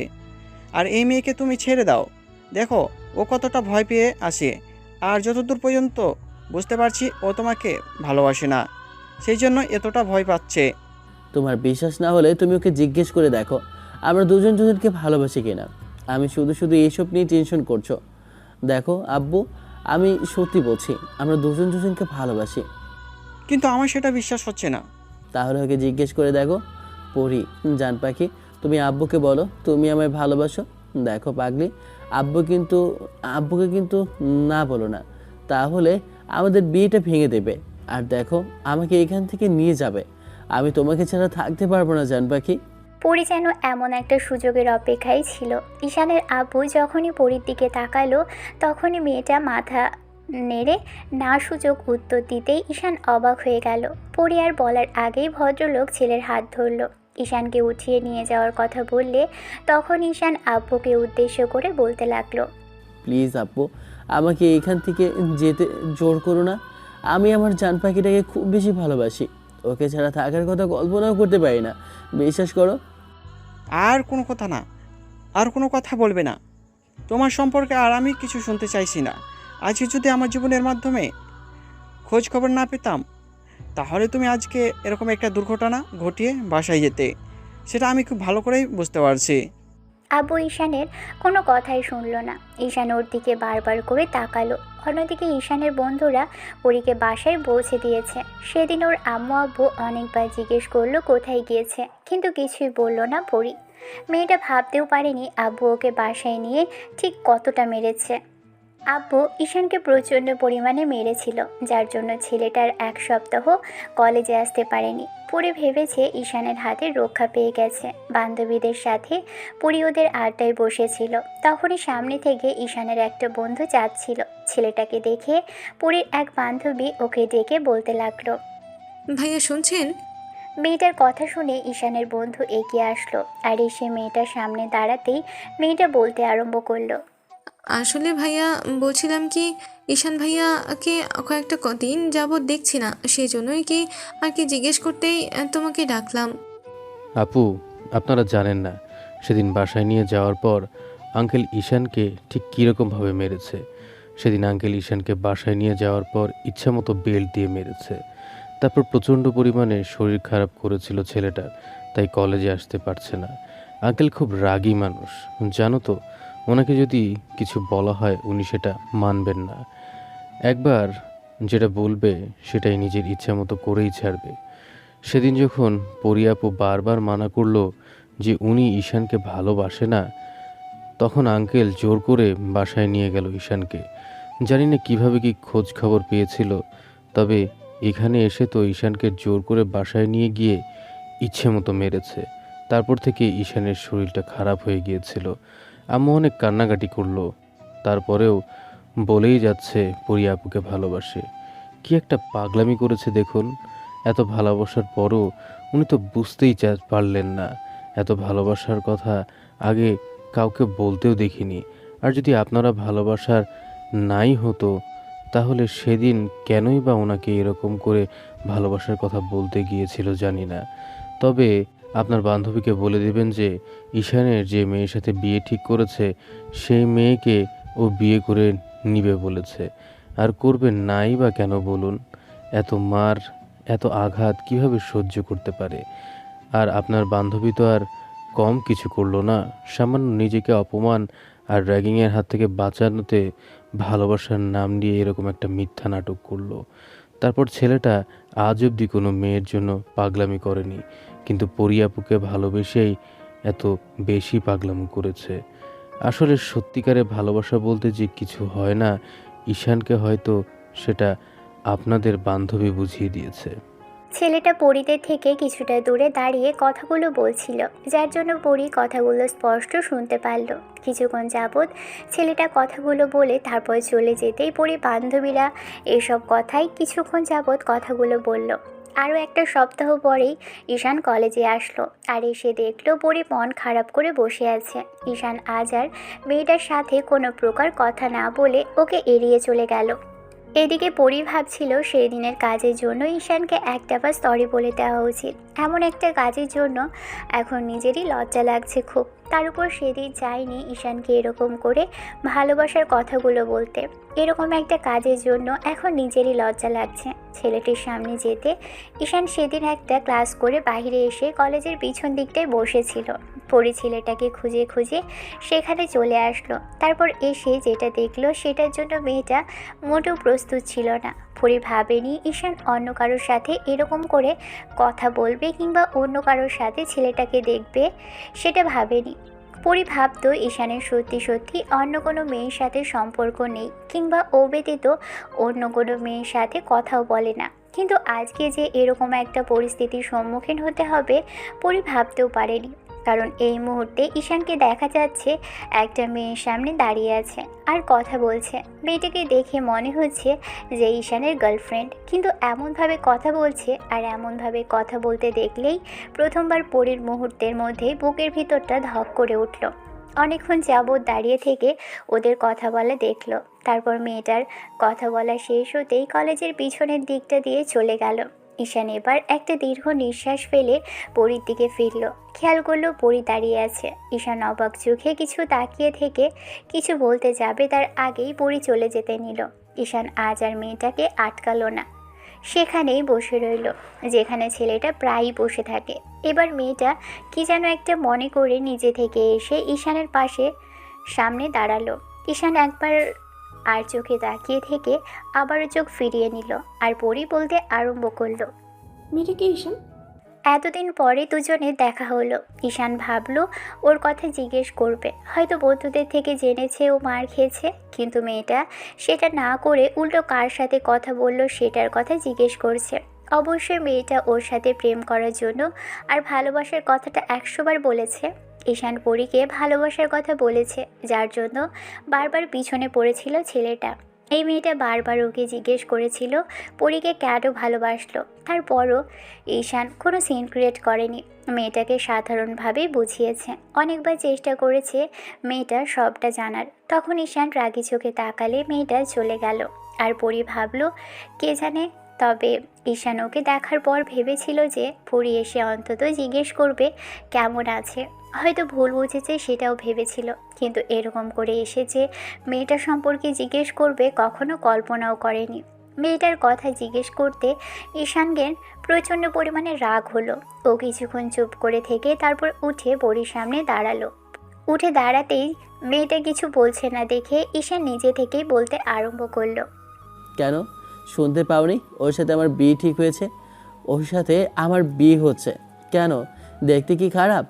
J: আর এই মেয়েকে তুমি ছেড়ে দাও। দেখো ও কতটা ভয় পেয়ে আসে, আর যতদূর পর্যন্ত বুঝতে পারছি ও তোমাকে ভালোবাসে না, সেই জন্য এতটা ভয় পাচ্ছে।
A: তোমার বিশ্বাস না হলে তুমি ওকে জিজ্ঞেস করে দেখো আমরা দুজন দুজনকে ভালোবাসি কিনা। আমি শুধু শুধু এইসব নিয়ে টেনশন করছো। দেখো আব্বু, আমি সত্যি বলছি আমরা দুজন দুজনকে ভালোবাসি।
J: কিন্তু আমার সেটা বিশ্বাস হচ্ছে না।
A: তাহলে ওকে জিজ্ঞেস করে দেখো। পড়ি, জান পাখি, তুমি আব্বুকে বলো তুমি আমায় ভালোবাসো। দেখো পাগলি, আব্বুকে কিন্তু না বলো না, তাহলে আমাদের বিয়েটা ভেঙে দেবে। আর দেখো আমাকে এখান থেকে নিয়ে যাবে, আমি তোমাকে ছাড়া থাকতে পারবো না জান পাখি।
B: পরি যেন এমন একটা সুযোগের অপেক্ষায় ছিল। ঈশানের আব্বু যখনই পরির দিকে তাকালো তখনই মেয়েটা মাথা নেড়ে না সুযোগ উত্তর দিতেই ঈশান অবাক হয়ে গেল। পরি আর বলার আগেই ভদ্রলোক ছেলের হাত ধরল। ঈশানকে উঠিয়ে নিয়ে যাওয়ার কথা বললে তখন ঈশান আব্বুকে উদ্দেশ্য করে বলতে লাগলো,
A: প্লিজ আব্বু, আমাকে এখান থেকে যেতে জোর করো না। আমি আমার জান পাখিটাকে খুব বেশি ভালোবাসি, ওকে ছাড়া থাকার কথা কল্পনাও করতে পারি না, বিশ্বাস করো।
J: আর কোনো কথা না, আর কোনো কথা বলবে না। তোমার সম্পর্কে আর আমি কিছু শুনতে চাইছি না। আজকে যদি আমার জীবনের মাধ্যমে খোঁজ খবর না পেতাম তাহলে তুমি আজকে এরকম একটা দুর্ঘটনা ঘটিয়ে বাসায় যেতে, সেটা আমি খুব ভালো করেই বুঝতে পারছি।
B: আব্বু ঈশানের কোনো কথাই শুনল না। ঈশান ওর দিকে বারবার করে তাকালো। অন্যদিকে ঈশানের বন্ধুরা পরীকে বাসায় পৌঁছে দিয়েছে। সেদিন ওর আম্মু আব্বু অনেকবার জিজ্ঞেস করলো কোথায় গিয়েছে, কিন্তু কিছুই বলল না পরী। মেয়েটা ভাবতেও পারেনি আব্বু ওকে বাসায় নিয়ে ঠিক কতটা মেরেছে। আব্বু ঈশানকে প্রচণ্ড পরিমাণে মেরেছিল, যার জন্য ছেলেটার 1 সপ্তাহ কলেজে আসতে পারেনি। পরি ভেবেছে ঈশানের হাতে রক্ষা পেয়ে গেছে। বান্ধবীদের সাথে পরি ওদের আড্ডায় বসেছিল, তখনই সামনে থেকে ঈশানের একটা বন্ধু যাচ্ছিল। ছেলেটাকে দেখে পরির এক বান্ধবী ওকে ডেকে বলতে লাগলো,
D: ভাইয়া শুনছেন?
B: মেয়েটার কথা শুনে ঈশানের বন্ধু এগিয়ে আসলো আর এসে মেয়েটার সামনে দাঁড়াতেই মেয়েটা বলতে আরম্ভ করলো,
D: আসলে ভাইয়া বলছিলাম কি, ঈশান ভাইয়াকে কয়েকটা দিন যাবৎ দেখছি না, সেই জন্যই কি আর কি জিজ্ঞেস করতেই তোমাকে ডাকলাম।
I: আপু, আপনারা জানেন না সেদিন বাসায় নিয়ে যাওয়ার পর আঙ্কেল ঈশানকে ঠিক কীরকমভাবে মেরেছে। সেদিন আঙ্কেল ঈশানকে বাসায় নিয়ে যাওয়ার পর ইচ্ছামতো বেল্ট দিয়ে মেরেছে। তারপর প্রচণ্ড পরিমাণে শরীর খারাপ করেছিল ছেলেটা, তাই কলেজে আসতে পারছে না। আঙ্কেল খুব রাগী মানুষ, জানো তো, ওনাকে যদি কিছু বলা হয় উনি সেটা মানবেন না। একবার যেটা বলবে সেটাই নিজের ইচ্ছা মতো করেই ছাড়বে। সেদিন যখন পরিয়াপু বারবার মানা করলো যে উনি ঈশানকে ভালোবাসে না, তখন আঙ্কেল জোর করে বাসায় নিয়ে গেল ঈশানকে। জানি না কীভাবে কি খোঁজ খবর পেয়েছিল, তবে এখানে এসে তো ঈশানকে জোর করে বাসায় নিয়ে গিয়ে ইচ্ছে মতো মেরেছে। তারপর থেকে ঈশানের শরীরটা খারাপ হয়ে গিয়েছিল। আম্মু অনেক কান্নাকাটি করলো, তারপরেও বলেই যাচ্ছে পরিয়াপুকে ভালোবাসে। কি একটা পাগলামি করেছে দেখুন। এত ভালোবাসার পরও উনি তো বুঝতেই পারলেন না। এত ভালোবাসার কথা আগে কাউকে বলতেও দেখিনি। আর যদি আপনারা ভালোবাসার নাই হতো তাহলে সেদিন কেনই বা ওনাকে এরকম করে ভালোবাসার কথা বলতে গিয়েছিল জানি না। তবে আপনার বান্ধবীকে বলে দেবেন যে ঈশানের যে মেয়ের সাথে বিয়ে ঠিক করেছে সেই মেয়েকে ও বিয়ে করে নিবে বলেছে। আর করবে নাই বা কেন বলুন? এত মার, এত আঘাত কিভাবে সহ্য করতে পারে? আর আপনার বান্ধবী তো আর কম কিছু করলো না, সামান্য নিজেকে অপমান আর র্যাগিংয়ের হাত থেকে বাঁচানোতে ভালোবাসার নাম নিয়ে এরকম একটা মিথ্যা নাটক করলো। তারপর ছেলেটা আজ অবধি কোনো মেয়ের জন্য পাগলামি করেনি, কিন্তু পরিয়াপুকে ভালোবেসেই এত বেশি পাগলামি করেছে। আসলে সত্যিকারে ভালোবাসা বলতে যে কিছু হয় না, ঈশানকে হয়তো সেটা আপনাদের বান্ধবী বুঝিয়ে দিয়েছে।
B: ছেলেটা পরিদের থেকে কিছুটা দূরে দাঁড়িয়ে কথাগুলো বলছিল, যার জন্য পরি কথাগুলো স্পষ্ট শুনতে পারল। কিছুক্ষণ যাবৎ ছেলেটা কথাগুলো বলে তারপর চলে যেতেই পরি বান্ধবীরা এসব কথাই কিছুক্ষণ যাবৎ কথাগুলো বলল। আরও 1 সপ্তাহ পরেই ঈশান কলেজে আসলো আর এসে দেখলো পরি মন খারাপ করে বসে আছে। ঈশান আজ আর মেয়েটার সাথে কোনো প্রকার কথা না বলে ওকে এড়িয়ে চলে গেল। এদিকে পরি ভাবছিল সেই দিনের কাজের জন্য ঈশানকে একটাবার সরি বলে দেওয়া উচিত। এমন একটা কাজের জন্য এখন নিজেরই লজ্জা লাগছে খুব। তার উপর সেদিন চাইনি ঈশানকে এরকম করে ভালোবাসার কথাগুলো বলতে। এরকম একটা কাজের জন্য এখন নিজেরই লজ্জা লাগছে ছেলেটির সামনে যেতে। ঈশান সেদিন একটা ক্লাস করে বাইরে এসে কলেজের পিছন দিকটায় বসেছিল। পরি ছেলেটাকে খুঁজে খুঁজে সেখানে চলে আসলো। তারপর এসে যেটা দেখলো সেটার জন্য মেয়েটা মোটেও প্রস্তুত ছিল না। পরি ভাবেনি ঈশান অন্য কারোর সাথে এরকম করে কথা বলবে কিংবা অন্য কারোর সাথে ছেলেটাকে দেখবে, সেটা ভাবেনি। পরি ভাবতো ঈশানের সত্যি সত্যি অন্য কোনো মেয়ের সাথে সম্পর্ক নেই কিংবা ও ব্যতীত অন্য কোনো মেয়ের সাথে কথাও বলে না। কিন্তু আজকে যে এরকম একটা পরিস্থিতির সম্মুখীন হতে হবে পরি ভাবতেও পারেনি। কারণ এই মুহূর্তে ঈশানকে দেখা যাচ্ছে একটা মেয়ের সামনে দাঁড়িয়ে আছে আর কথা বলছে। মেয়েটাকে দেখে মনে হচ্ছে যে ঈশানের গার্লফ্রেন্ড, কিন্তু এমনভাবে কথা বলছে আর এমনভাবে কথা বলতে দেখলেই প্রথমবার পরির মুহূর্তের মধ্যে বুকের ভিতরটা ধক করে উঠল। অনেকক্ষণ যাবৎ দাঁড়িয়ে থেকে ওদের কথা বলা দেখলো। তারপর মেয়েটার কথা বলা শেষ হতেই কলেজের পিছনের দিকটা দিয়ে চলে গেল। ঈশান এবার একটা দীর্ঘ নিঃশ্বাস ফেলে পরির দিকে ফিরল। খেয়াল করলো পরি দাঁড়িয়ে আছে। ঈশান অবাক চোখে কিছু তাকিয়ে থেকে কিছু বলতে যাবে তার আগেই পরি চলে যেতে নিল। ঈশান আজ আর মেয়েটাকে আটকালো না, সেখানেই বসে রইল যেখানে ছেলেটা প্রায়ই বসে থাকে। এবার মেয়েটা কি যেন একটা মনে করে নিজে থেকে এসে ঈশানের পাশে সামনে দাঁড়ালো। ঈশান একবার আর চোখে তাকিয়ে থেকে আবারও চোখ ফিরিয়ে নিল আর পরি বলতে আরম্ভ করলো,
C: মেয়েটা কি ঈশান?
B: এতদিন পরে দুজনের দেখা হলো। ঈশান ভাবলো ওর কথা জিজ্ঞেস করবে, হয়তো বন্ধুদের থেকে জেনেছে ও মার খেয়েছে, কিন্তু মেয়েটা সেটা না করে উল্টো কার সাথে কথা বলল সেটার কথা জিজ্ঞেস করছে। অবশ্যই মেয়েটা ওর সাথে প্রেম করার জন্য আর ভালোবাসার কথাটা 100 বার বলেছে। ঈশান পরীকে ভালোবাসার কথা বলেছে, যার জন্য বারবার পিছনে পড়েছিল ছেলেটা। এই মেয়েটা বারবার ওকে জিজ্ঞেস করেছিল পরীকে কেন ভালোবাসলো। তারপরও ঈশান কোনো সিন ক্রিয়েট করেনি, মেয়েটাকে সাধারণভাবেই বুঝিয়েছে। অনেকবার চেষ্টা করেছে মেয়েটা সবটা জানার। তখন ঈশান রাগি চোখে তাকালে মেয়েটা চলে গেল। আর পরি ভাবলো কে জানে, তবে ঈশান ওকে দেখার পর ভেবেছিল যে পরি এসে অন্তত জিজ্ঞেস করবে কেমন আছে। হয়তো ভুল বুঝেছে সেটাও ভেবেছিল, কিন্তু এরকম করে এসে যে মেয়েটা সম্পর্কে জিজ্ঞেস করবে কখনো কল্পনাও করেনি। মেয়েটার কথা জিজ্ঞেস করতে ঈশানের প্রচণ্ড পরিমাণে রাগ হলো। ও কিছুক্ষণ চুপ করে থেকে তারপর উঠে পরির সামনে দাঁড়ালো। উঠে দাঁড়াতেই মেয়েটা কিছু বলছে না দেখে ঈশান নিজে থেকেই বলতে আরম্ভ করলো,
A: কেন শুনতে পাওনি ওর সাথে আমার বিয়ে ঠিক হয়েছে? ওর সাথে আমার বিয়ে হচ্ছে কেন? দেখতে কি খারাপ?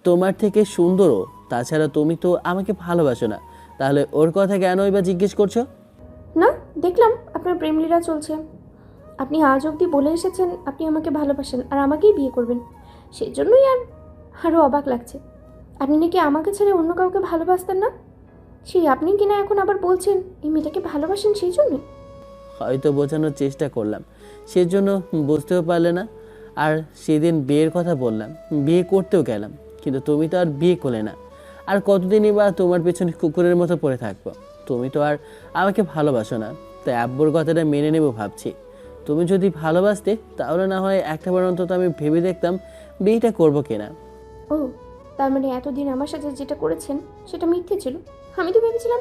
A: তোমার থেকে সুন্দরও। তাছাড়া তুমি তো আমাকে ভালোবাসো না, তাহলে ওর কথা কেনই বা জিজ্ঞেস করছো?
C: না, দেখলাম আপনার প্রেমলীলা চলছে। আপনি আজ অবধি বলে এসেছেন আপনি আমাকে ভালোবাসেন আর আমাকেই বিয়ে করবেন, সেই জন্যই আরও অবাক লাগছে। আপনি নাকি আমাকে ছেড়ে অন্য কাউকে ভালোবাসতেন না, সেই আপনি কিনা এখন আবার বলছেন এই মেয়েটাকে ভালোবাসেন সেই জন্যই।
A: হয়তো বোঝানোর চেষ্টা করলাম, সেজন্য বুঝতেও পারলে না। আর সেদিন বিয়ের কথা বললাম, বিয়ে করতেও গেলাম, কিন্তু তুমি তো আর বিয়ে করলে না। আর কতদিনই বা তোমার পেছনে কুকুরের মতো পড়ে থাকবো? তুমি তো আর আমাকে ভালোবাসো না, তাই আব্বুর কথাটা মেনে নেব ভাবছি। তুমি যদি ভালোবাসতে তাহলে না হয় একটাবার অন্তত আমি ভেবে দেখতাম বিয়েটা করবো কিনা।
C: ও, তার মানে এতদিন আমার সাথে যেটা করেছেন সেটা মিথ্যে ছিল? আমি তো ভেবেছিলাম।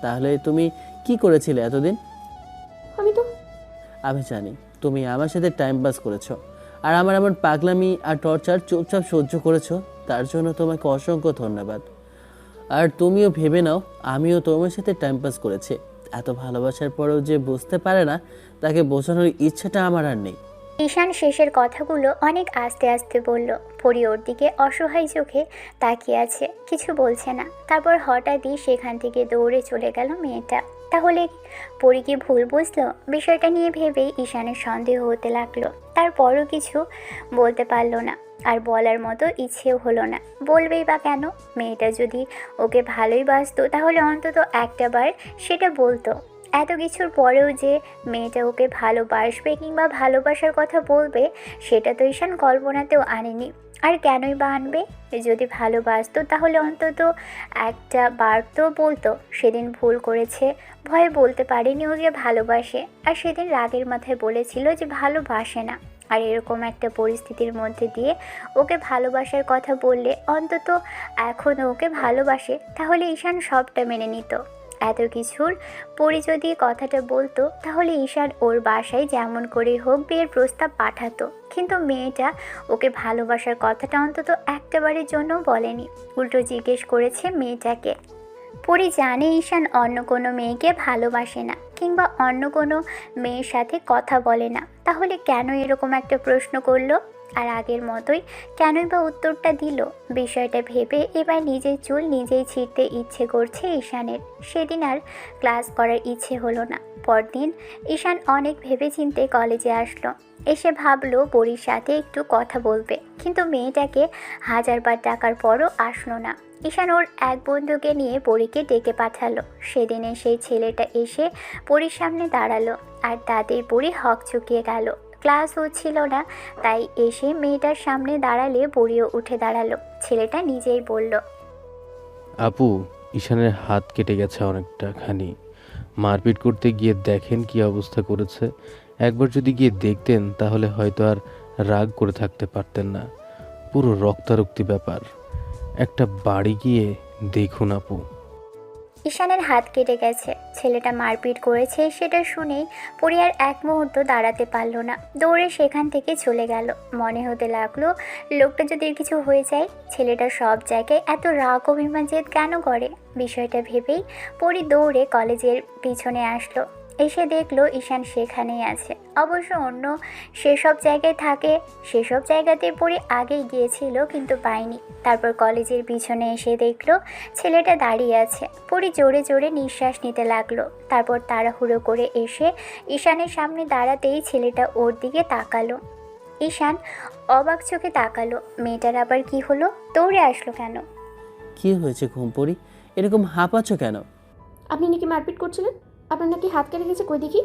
A: তাহলে তুমি কি করেছিলে এতদিন? আমি জানি তুমি আমার সাথে টাইম পাস করেছো, আর আমার এমন পাগলামি আর টর্চার চুপচাপ সহ্য করেছো, তার জন্য তোমাকে অসংখ্য ধন্যবাদ। আর তুমিও ভেবে নাও আমিও তোমার সাথে টাইম পাস করেছি। এত ভালোবাসার পরেও যে বুঝতে পারে না, তাকে বোঝানোর ইচ্ছাটা আমার আর নেই।
B: ঈশান শেষের কথাগুলো অনেক আস্তে আস্তে বলল। পরি ওর দিকে অসহায় চোখে তাকিয়ে আছে, কিছু বলছে না। তারপর হঠাৎই সেখান থেকে দৌড়ে চলে গেল মেয়েটা। তাহলে পরি কি ভুল বুঝলো? বিষয়টা নিয়ে ভেবেই ঈশানের সন্দেহ হতে লাগলো। তারপরও কিছু বলতে পারলো না, আর বলার মতো ইচ্ছেও হলো না। বলবেই বা কেন? মেয়েটা যদি ওকে ভালোই বাসতো তাহলে অন্তত একটাবার সেটা বলতো। এত কিছুর পরেও যে মেয়েটা ওকে ভালোবাসবে কিংবা ভালোবাসার কথা বলবে সেটা তো ঈশান কল্পনাতেও আনেনি। আর কেনই বা আনবে? যদি ভালোবাসতো তাহলে অন্তত একটা বার তো বলতো সেদিন ভুল করেছে, ভয়ে বলতে পারেনি ওকে ভালোবাসে। আর সেদিন রাগের মাথায় বলেছিল যে ভালোবাসে না। আর এরকম একটা পরিস্থিতির মধ্যে দিয়ে ওকে ভালোবাসার কথা বললে, অন্তত এখনও ওকে ভালোবাসে, তাহলে ঈশান সবটা মেনে নিত। এত কিছুর পরি যদি কথাটা বলতো, তাহলে ঈশান ওর বাসায় যেমন করে হোক বিয়ের প্রস্তাব পাঠাতো। কিন্তু মেয়েটা ওকে ভালোবাসার কথাটা অন্তত একটাবারের জন্য বলেনি, উল্টো জিজ্ঞেস করেছে মেয়েটাকে। পরি জানে ঈশান অন্য কোনো মেয়েকে ভালোবাসে না কিংবা অন্য কোনো মেয়ের সাথে কথা বলে না, তাহলে কেন এরকম একটা প্রশ্ন করলো? আর আগের মতোই কেনই বা উত্তরটা দিল? বিষয়টা ভেবে এবার নিজের চুল নিজেই ছিঁড়তে ইচ্ছে করছে ঈশানের। সেদিন আর ক্লাস করার ইচ্ছে হলো না। পরদিন ঈশান অনেক ভেবেচিন্তে কলেজে আসলো। এসে ভাবলো পরির সাথে একটু কথা বলবে, কিন্তু মেয়েটাকে হাজারবার ডাকার পরও আসলো না। ঈশান ওর এক বন্ধুকে নিয়ে পরীকে ডেকে পাঠালো। সেদিনে সেই ছেলেটা এসে পরীর সামনে দাঁড়ালো, আর তাতেই পরী হকচকিয়ে গেল। ক্লাস হচ্ছিল না, তাই এসে মেয়েটার সামনে দাঁড়ালে পরীও উঠে দাঁড়ালো। ছেলেটা নিজেই বলল,
I: আপু, ঈশানের হাত কেটে গেছে অনেকটা খানি। মারপিট করতে গিয়ে দেখেন কি অবস্থা করেছে। একবার যদি গিয়ে দেখতেন তাহলে হয়তো আর রাগ করে থাকতে পারতেন না। পুরো রক্তারক্তি ব্যাপার। একটা বাড়ি গিয়ে দেখুন আপু।
B: ঈশানের হাত কেটে গেছে, ছেলেটা মারপিট করেছে, সেটা শুনেই পরি আর এক মুহূর্ত দাঁড়াতে পারলো না। দৌড়ে সেখান থেকে চলে গেল। মনে হতে লাগলো লোকটা যদি এর কিছু হয়ে যায়। ছেলেটা সব জায়গায় এত রাগ অভিমান জেদ কেন করে? বিষয়টা ভেবেই পরি দৌড়ে কলেজের পিছনে আসলো। এসে দেখলো ঈশান সেখানেই আছে। অবশ্য অন্য সেসব জায়গায় থাকে, সেসব জায়গাতে পরি আগেই গিয়েছিল কিন্তু পায়নি। তারপর কলেজের পিছনে এসে দেখলো ছেলেটা দাঁড়িয়ে আছে। পরি জোরে জোরে নিঃশ্বাস নিতে লাগলো। তারপর তাড়াহুড়ো করে এসে ঈশানের সামনে দাঁড়াতেই ছেলেটা ওর দিকে তাকালো। ঈশান অবাক চোখে তাকালো। মেয়েটার আবার কি হলো? দৌড়ে আসলো কেন?
A: কি হয়েছে ঘুমপড়ি, এরকম হাঁপাচ্ছ কেন?
C: আপনি নাকি মারপিট করছিলেন? আপনার নাকি হাত কেটে গেছে, কই দেখি।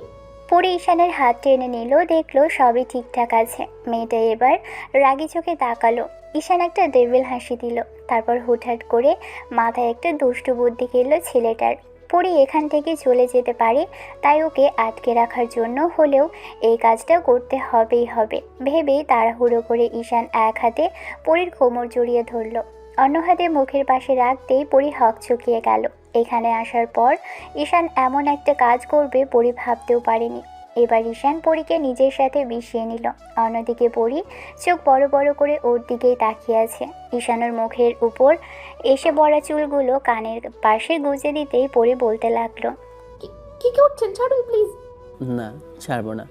B: পরি ঈশানের হাত টেনে নিল, দেখলো সবই ঠিকঠাক আছে। মেয়েটা এবার রাগী চোখে তাকালো। ঈশান একটা ডেভিল হাসি দিল। তারপর হুটহাট করে মাথায় একটা দুষ্টু বুদ্ধি খেললো ছেলেটার। পরি এখান থেকে চলে যেতে পারে, তাই ওকে আটকে রাখার জন্য হলেও এই কাজটা করতে হবেই হবে ভেবেই তাড়াহুড়ো করে ঈশান এক হাতে পরির কোমর জড়িয়ে ধরল, অন্য হাতে মুখের পাশে রাখতেই পরি হকচকিয়ে গেল। এখানে আসার পর ঈশান এমন একটা কাজ করবে পরি ভাবতেও পারেনি। এবার ঈশান পরীকে নিজের সাথে মিশিয়ে নিল। অন্যদিকে পরি চোখ বড় বড় করে ওর দিকেই তাকিয়ে আছে। ঈশানের মুখের উপর এসে পড়া চুলগুলো কানের পাশে গুজে দিতেই পরি বলতে লাগলো,
C: কি করছেন? ছাড়ুন প্লিজ।
A: না, ছাড়বো না।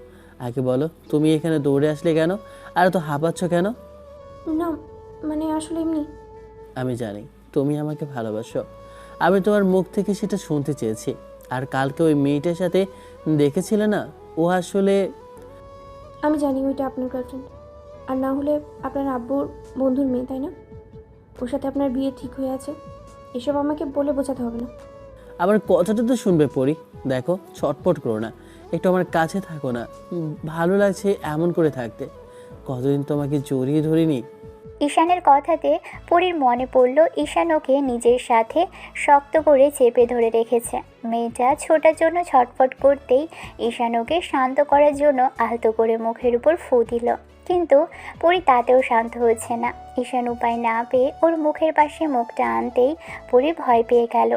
A: আগে বলো, তুমি এখানে দৌড়ে আসলে কেন? আর তো হাঁপাচ্ছ কেন?
C: না মানে আসলে এমনি।
A: আমি জানি তুমি আমাকে ভালোবাসো। আমি তোমার মুখ থেকে সেটা শুনতে চেয়েছি। আর কালকে ওই মেয়েটার সাথে দেখেছিলে না, ও আসলে...
C: আমি জানি ওইটা আপনার গার্লফ্রেন্ড, আর না হলে আপনার আব্বুর বন্ধুর মেয়ে, তাই না? ওর সাথে আপনার বিয়ে ঠিক হয়ে আছে। এসব আমাকে বলে বোঝাতে হবে না।
A: আমার কথাটা তো শুনবে পরি। দেখো, ছটপট করো না, একটু আমার কাছে থাকো না। ভালো লাগছে এমন করে থাকতে। কতদিন তোমাকে জড়িয়ে ধরিনি।
B: ঈশানের কথাতে পরির মনে পড়ল ঈশান ওকে নিজের সাথে শক্ত করে চেপে ধরে রেখেছে। মেয়েটা ছোটার জন্য ছটফট করতেই ঈশান ওকে শান্ত করার জন্য আলতো করে মুখের উপর ফু দিল, কিন্তু পরি তাতেও শান্ত হচ্ছে না। ঈশান উপায় না পেয়ে ওর মুখের পাশে মুখটা আনতেই পরি ভয় পেয়ে গেল।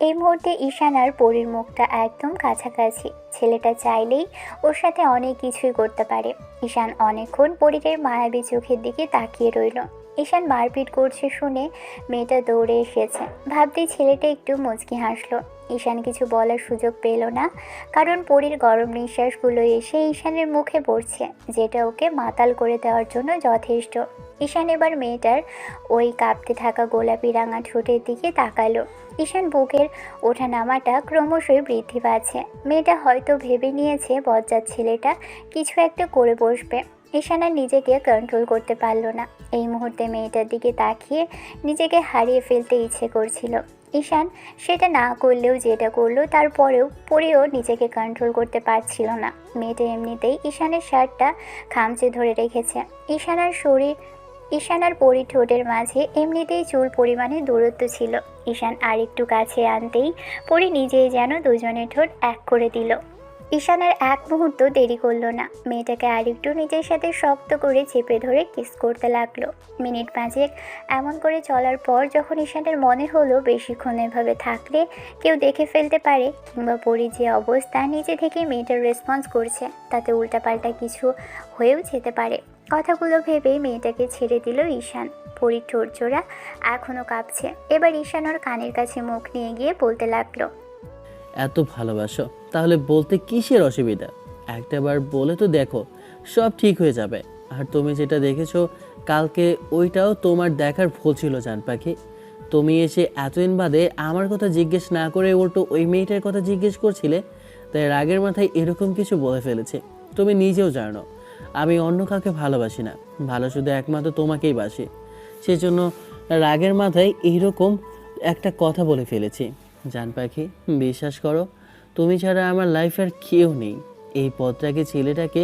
B: এই মুহূর্তে ঈশান আর পরির মুখটা একদম কাছাকাছি। ছেলেটা চাইলেই ওর সাথে অনেক কিছুই করতে পারে। ঈশান অনেকক্ষণ পরীর মায়াবী চোখের দিকে তাকিয়ে রইল। ঈশান মারপিট করছে শুনে মেয়েটা দৌড়ে এসেছে। ভাবতেই ছেলেটা একটু মুচকি হাসলো। ঈশান কিছু বলার সুযোগ পেল না, কারণ পরীর গরম নিঃশ্বাসগুলো এসে ঈশানের মুখে পড়ছে, যেটা ওকে মাতাল করে দেওয়ার জন্য যথেষ্ট। ঈশান এবার মেয়েটার ওই কাঁপতে থাকা গোলাপি রাঙা ঠোঁটের দিকে তাকালো। ঈশান বুকের ওঠা নামাটা ক্রমশই বৃদ্ধি পাচ্ছে। মেয়েটা হয়তো ভেবে নিয়েছে বজ্জাত ছেলেটা কিছু একটা করে বসবে। ঈশান আর নিজেকে কন্ট্রোল করতে পারল না। এই মুহূর্তে মেয়েটার দিকে তাকিয়ে নিজেকে হারিয়ে ফেলতে ইচ্ছে করছিল। ঈশান সেটা না করলেও যেটা করলো তারপরেও পরেও নিজেকে কন্ট্রোল করতে পারছিল না। মেয়েটা এমনিতেই ঈশানের শার্টটা খামচে ধরে রেখেছে। ঈশান আর পরি ঠোঁটের মাঝে এমনিতেই চুল পরিমাণে দূরত্ব ছিল। ঈশান আর একটু কাছে আনতেই পরি নিজেই যেন দুজনের ঠোঁট এক করে দিল। ঈশানের এক মুহূর্ত দেরি করলো না, মেয়েটাকে আরেকটু নিজের সাথে শক্ত করে চেপে ধরে কিস করতে লাগলো। মিনিট 5 এমন করে চলার পর যখন ঈশানের মনে হলো বেশিক্ষণ এভাবে থাকলে কেউ দেখে ফেলতে পারে, কিংবা পরি যে অবস্থা নিজে থেকে মেয়েটার রেসপন্স করছে তাতে উল্টাপাল্টা কিছু হয়েও যেতে পারে, কথাগুলো ভেবেই মেয়েটাকে ছেড়ে দিল ঈশান। পরির ঠোঁটজোড়া এখনও কাঁপছে। এবার ঈশান ওর কানের কাছে মুখ নিয়ে গিয়ে বলতে লাগলো,
A: এত ভালোবাসো তাহলে বলতে কিসের অসুবিধা? একটাবার বলে তো দেখো, সব ঠিক হয়ে যাবে। আর তুমি যেটা দেখেছো কালকে, ওইটাও তোমার দেখার ভুল ছিল জান পাখি। তুমি এসে এতদিন বাদে আমার কথা জিজ্ঞেস না করে উল্টো ওই মেয়েটার কথা জিজ্ঞেস করছিলে, তাই রাগের মাথায় এরকম কিছু বলে ফেলেছে। তুমি নিজেও জানো আমি অন্য কাউকে ভালোবাসি না, ভালো শুধু একমাত্র তোমাকেই বাসি। সেজন্য রাগের মাথায় এইরকম একটা কথা বলে ফেলেছি। জান পাখি, বিশ্বাস করো, তুমি ছাড়া আমার লাইফে আর কেউ নেই। এই পথটাকে, ছেলেটাকে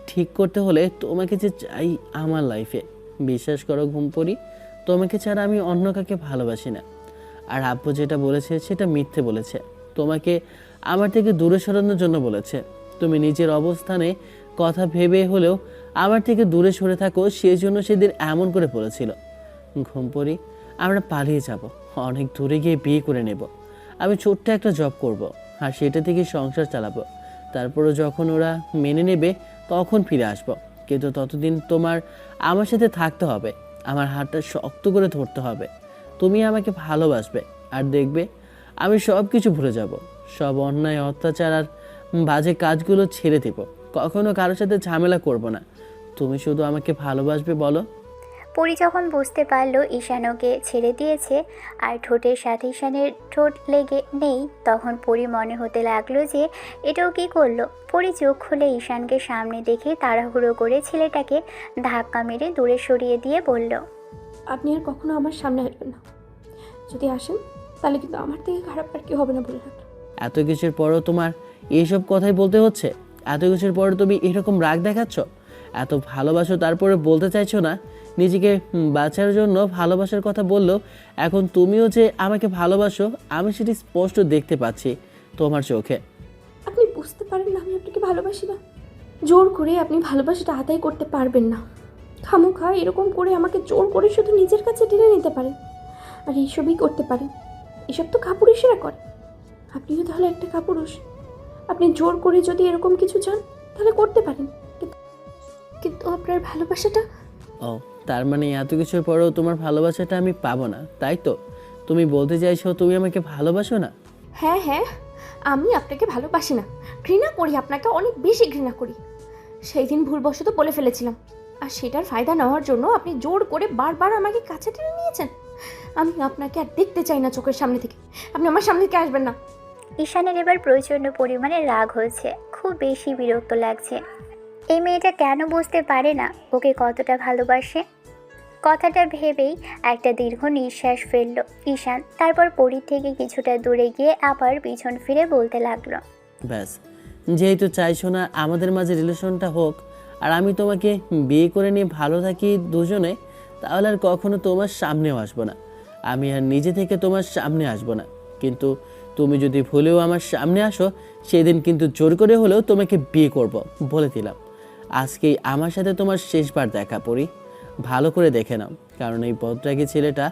A: ঠিক করতে হলে তোমাকে যে চাই আমার লাইফে। বিশ্বাস করো ঘুমপড়ি, তোমাকে ছাড়া আমি অন্য কাউকে ভালোবাসি না। আর আব্বু যেটা বলেছে সেটা মিথ্যে বলেছে, তোমাকে আমার থেকে দূরে সরানোর জন্য বলেছে। তুমি নিজের অবস্থানে কথা ভেবে হলেও আমার থেকে দূরে সরে থাকো, সেই জন্য সেদিন এমন করে বলেছিল। ঘুমপড়ি, আমরা পালিয়ে যাব, অনেক দূরে গিয়ে বিয়ে করে নেব। আমি ছোট্ট একটা জব করব, আর সেটা থেকে সংসার চালাবো। তারপরে যখন ওরা মেনে নেবে তখন ফিরে আসবো। কিন্তু ততদিন তোমার আমার সাথে থাকতে হবে, আমার হাতটা শক্ত করে ধরতে হবে। তুমি আমাকে ভালোবাসবে, আর দেখবে আমি সব কিছু ভুলে যাব। সব অন্যায়, অত্যাচার আর বাজে কাজগুলো ছেড়ে দেব। কখনো কারোর সাথে ঝামেলা করব না। তুমি শুধু আমাকে ভালোবাসবে বলো।
B: পরি যখন বুঝতে পারলো ঈশান ওকে ছেড়ে দিয়েছে আর ঠোঁটের সাথে ঈশানের ঠোঁট লেগে নেই, তখন পরি মনে হতে লাগলো যে এটাও কি করলো। পরি চোখ খুলে ঈশানকে সামনে দেখে তাড়াহুড়ো করে ছেলেটাকে ধাক্কা মেরে দূরে সরিয়ে দিয়ে বলল,
C: আপনি আর কখনো আমার সামনে আসবেন না। যদি আসেন তাহলে কিন্তু আমার থেকে খারাপ আর কি হবে না বলে রাখলাম।
A: এত কিছুর পরও তোমার এইসব কথাই বলতে হচ্ছে? এত কিছুর পরও তুমি এরকম রাগ দেখাচ্ছ? এত ভালোবাসো তারপরে বলতে চাইছো না? নিজেকে বাঁচার জন্য ভালোবাসার কথা বললেও এখন তুমিও যে আমাকে ভালোবাসো আমি সেটি স্পষ্ট দেখতে পাচ্ছি তোমার চোখে।
C: আপনি বুঝতে পারেন না আমি আপনাকে ভালোবাসি না। জোর করে আপনি ভালোবাসাটা আদায় করতে পারবেন না। খামোখা এরকম করে আমাকে জোর করে শুধু নিজের কাছে টেনে নিতে পারেন, আর এইসবই করতে পারেন। এসব তো কাপুরুষেরা করে, আপনিও তাহলে একটা কাপুরুষ। আপনি জোর করে যদি এরকম কিছু চান তাহলে করতে পারেন, কিন্তু আপনার ভালোবাসাটা।
A: ও, তার মানে এত কিছুর পরেও তোমার ভালোবাসাটা আমি পাবো না, তাই তো? তুমি বলতে চাইছো তুমি আমাকে ভালোবাসো না?
C: হ্যাঁ হ্যাঁ, আমি আপনাকে ভালোবাসি না, ঘৃণা করি, আপনাকে অনেক বেশি ঘৃণা করি। সেই দিন ভুলবশত বলে ফেলেছিলাম, আর সেটার ফায়দা নেওয়ার জন্য আপনি জোর করে বারবার আমাকে কাছে টেনে নিয়েছেন। আমি আপনাকে আর দেখতে চাই না চোখের সামনে থেকে, আপনি আমার সামনে থেকে আসবেন না।
B: ঈশানের এবার প্রচণ্ড পরিমাণে রাগ হয়েছে, খুব বেশি বিরক্ত লাগছে। এই মেয়েটা কেন বুঝতে পারে না ওকে কতটা ভালোবাসে? কথাটা ভেবেই একটা দীর্ঘ নিঃশ্বাস ফেলল ঈশান। তারপর পরীর থেকে কিছুটা দূরে গিয়ে আবার পিছন ফিরে বলতে লাগলো,
A: ব্যাস, যেহেতু চাইছো না আমাদের মাঝে রিলেশনটা হোক আর আমি তোমাকে বিয়ে করে নিয়ে ভালো থাকি দুজনে, তাহলে আর কখনো তোমার সামনেও আসবো না। আমি আর নিজে থেকে তোমার সামনে আসবো না। কিন্তু তুমি যদি ভুলেও আমার সামনে আসো, সেদিন কিন্তু জোর করে হলেও তোমাকে বিয়ে করব, বলে দিলাম। আজকেই আমার সাথে তোমার শেষবার দেখা পড়ি, ভালো করে দেখে নাও, কারণ এই বদরাগী ছেলেটা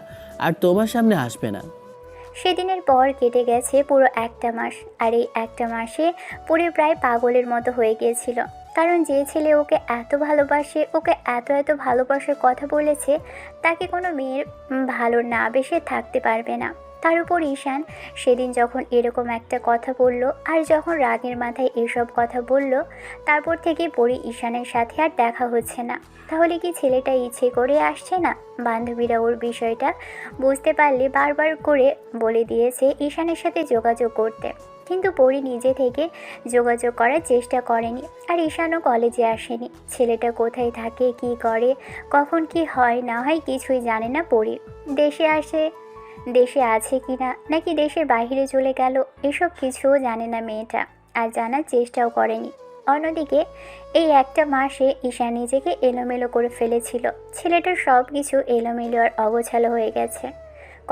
A: আর তোমার সামনে আসবে না।
B: সেদিনের পর কেটে গেছে পুরো একটা মাস, আর এই একটা মাসে পুরী প্রায় পাগলের মতো হয়ে গিয়েছিল। কারণ যে ছেলে ওকে এত ভালোবাসে, ওকে এত এত ভালোবাসার কথা বলেছে, তাকে কোনো মেয়ের ভালো না বেসে থাকতে পারবে না। তার উপর ঈশান সেদিন যখন এরকম একটা কথা বলল, আর যখন রাগের মাথায় এসব কথা বলল, তারপর থেকে পরি ঈশানের সাথে আর দেখা হচ্ছে না। তাহলে কি ছেলেটা ইচ্ছে করে আসছে না? বান্ধবীরা ওর বিষয়টা বুঝতে পারলে বারবার করে বলে দিয়েছে ঈশানের সাথে যোগাযোগ করতে, কিন্তু পরি নিজে থেকে যোগাযোগ করার চেষ্টা করেনি। আর ঈশানও কলেজে আসেনি। ছেলেটা কোথায় থাকে, কি করে, কখন কি হয় না হয় কিছুই জানে না পরি। দেশে আছে কি না, নাকি দেশের বাইরে চলে গেল, এসব কিছুও জানে না মেয়েটা, আর জানার চেষ্টাও করেনি। অন্যদিকে এই একটা মাসে ঈশা নিজেকে এলোমেলো করে ফেলেছিল। ছেলেটার সব কিছু এলোমেলো আর অগোছালো হয়ে গেছে।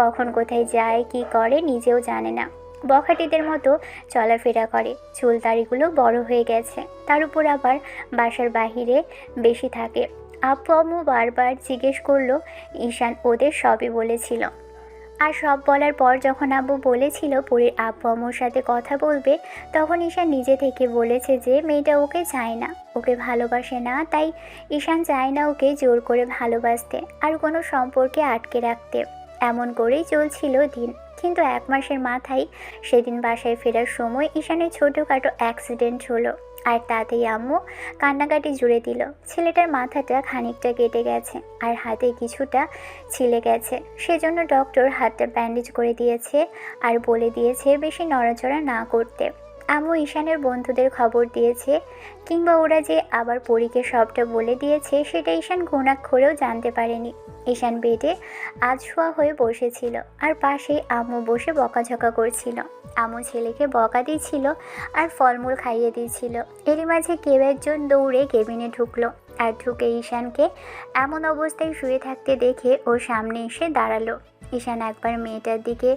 B: কখন কোথায় যায়, কি করে নিজেও জানে না। বখাটিদের মতো চলাফেরা করে, চুল দাড়িগুলো বড় হয়ে গেছে, তার উপর আবার বাসার বাহিরে বেশি থাকে। আব্বু আম্মু বারবার জিজ্ঞেস করলো ঈশান ওদের সবই বলেছিল। আর সব বলার পর যখন আব্বু বলেছিল পরীর আব্বু আম্মুর সাথে কথা বলবে, তখন ঈশান নিজে থেকে বলেছে যে মেয়েটা ওকে চায় না, ওকে ভালোবাসে না, তাই ঈশান চায় না ওকে জোর করে ভালোবাসতে আর কোনো সম্পর্কে আটকে রাখতে। এমন করেই চলছিল দিন। কিন্তু 1 মাসের মাথায় সেদিন বাসায় ফেরার সময় ঈশানের ছোটোখাটো অ্যাক্সিডেন্ট হলো, আর তাতেই আম্মু কান্নাকাটি জুড়ে দিল। ছেলেটার মাথাটা খানিকটা কেটে গেছে আর হাতে কিছুটা ছিলে গেছে, সেজন্য ডক্টর হাতটা ব্যান্ডেজ করে দিয়েছে আর বলে দিয়েছে বেশি নড়াচড়া না করতে। আম্মু ঈশানের বন্ধুদের খবর দিয়েছে, কিংবা ওরা যে আবার পরীকে সবটা বলে দিয়েছে সেটা ঈশান ঘুণাক্ষরেও জানতে পারেনি। ঈশান বেডে আধশোয়া হয়ে বসেছিল আর পাশেই আম্মু বসে বকাঝকা করছিল। আম্মু ছেলেকে বকা দিচ্ছিল আর ফলমূল খাইয়ে দিচ্ছিল। এরই মাঝে কেউ একজন দৌড়ে কেবিনে ঢুকলো আর ঢুকে ঈশানকে এমন অবস্থায় শুয়ে থাকতে দেখে ওর সামনে এসে দাঁড়ালো। ঈশান একবার মেয়েটার দিকে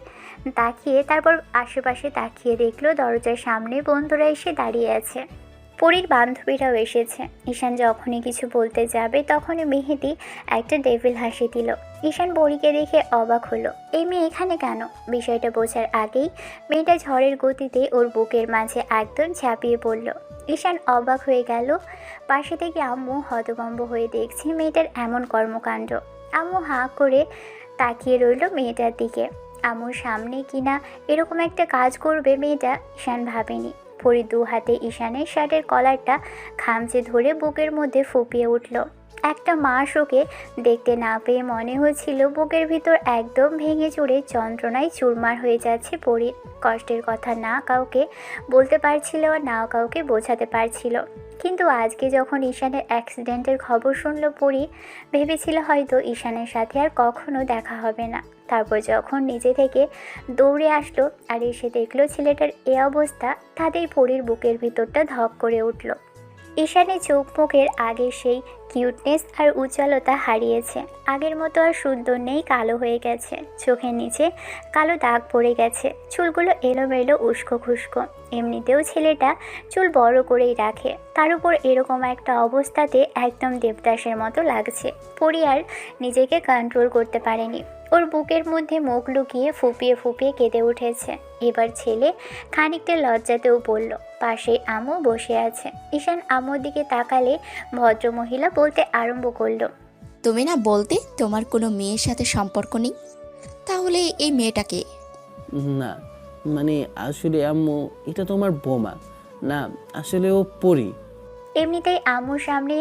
B: তাকিয়ে তারপর আশেপাশে তাকিয়ে দেখলো দরজার সামনে বন্ধুরা এসে দাঁড়িয়ে আছে। পরীর বান্ধবীরাও এসেছে। ঈশান যখনই কিছু বলতে যাবে তখনই মেহেদি একটা ডেভিল হাসি দিল। ঈশান পরীকে দেখে অবাক হলো, এই মেয়ে এখানে কেন? বিষয়টা বোঝার আগেই মেয়েটা ঝড়ের গতিতে ওর বুকের মাঝে একদম ঝাঁপিয়ে পড়ল। ঈশান অবাক হয়ে গেল। পাশে থেকে আম্মু হতভম্ব হয়ে দেখছে মেয়েটার এমন কর্মকাণ্ড। আম্মু হাঁ করে তাকিয়ে রইল মেয়েটার দিকে। আম্মুর সামনে কিনা এরকম একটা কাজ করবে মেয়েটা ঈশান ভাবেনি। পরী 2 হাতে ঈশানের শার্টের কলারটা খামচে ধরে বুকের মধ্যে ফুপিয়ে উঠল। একটা মাস ওকে দেখতে না পেয়ে মনে হচ্ছিল বুকের ভিতর একদম ভেঙে চুরে যন্ত্রণায় চুরমার হয়ে যাচ্ছে পরীর। কষ্টের কথা না কাউকে বলতে পারছিল আর না কাউকে বোঝাতে পারছিল। কিন্তু আজকে যখন ঈশানের অ্যাক্সিডেন্টের খবর শুনল পরী, ভেবেছিল হয়তো ঈশানের সাথে আর কখনো দেখা হবে না। তারপর যখন নিজে থেকে দৌড়ে আসলো আর এসে দেখলো ছেলেটার এ অবস্থা, তাতেই পরীর বুকের ভিতরটা ধক করে উঠল। ঈশানের চোখ মুখের আগের সেই কিউটনেস আর উজ্জ্বলতা হারিয়েছে। আগের মতো আর সুন্দর নেই, কালো হয়ে গেছে। চোখের নিচে কালো দাগ পড়ে গেছে, চুলগুলো এলোমেলো উস্কো খুস্কো। এমনিতেও ছেলেটা চুল বড় করেই রাখে, তার উপর এরকম একটা অবস্থাতে একদম দেবদাসের মতো লাগছে। পরী আর নিজেকে কন্ট্রোল করতে পারেনি। ওর বুকের মধ্যে মুখ লুকিয়ে ফুপিয়ে ফুপিয়ে কেঁদে উঠেছে। এবার ছেলে খানিকটা লজ্জাতেও পড়ল। পাশে আম্মু বসে আছে। ঈশান আম্মুর দিকে তাকালে ভদ্রমহিলা বলতে আরম্ভ করলো,
G: তুমি না বলতে তোমার কোনো মেয়ের সাথে সম্পর্ক নেই, তাহলে এই মেয়েটাকে?
A: না মানে আসলে আম্মু এটা তোমার বোমা না, আসলে ও পরী।
B: এমনিতেই আম্মুর সামনে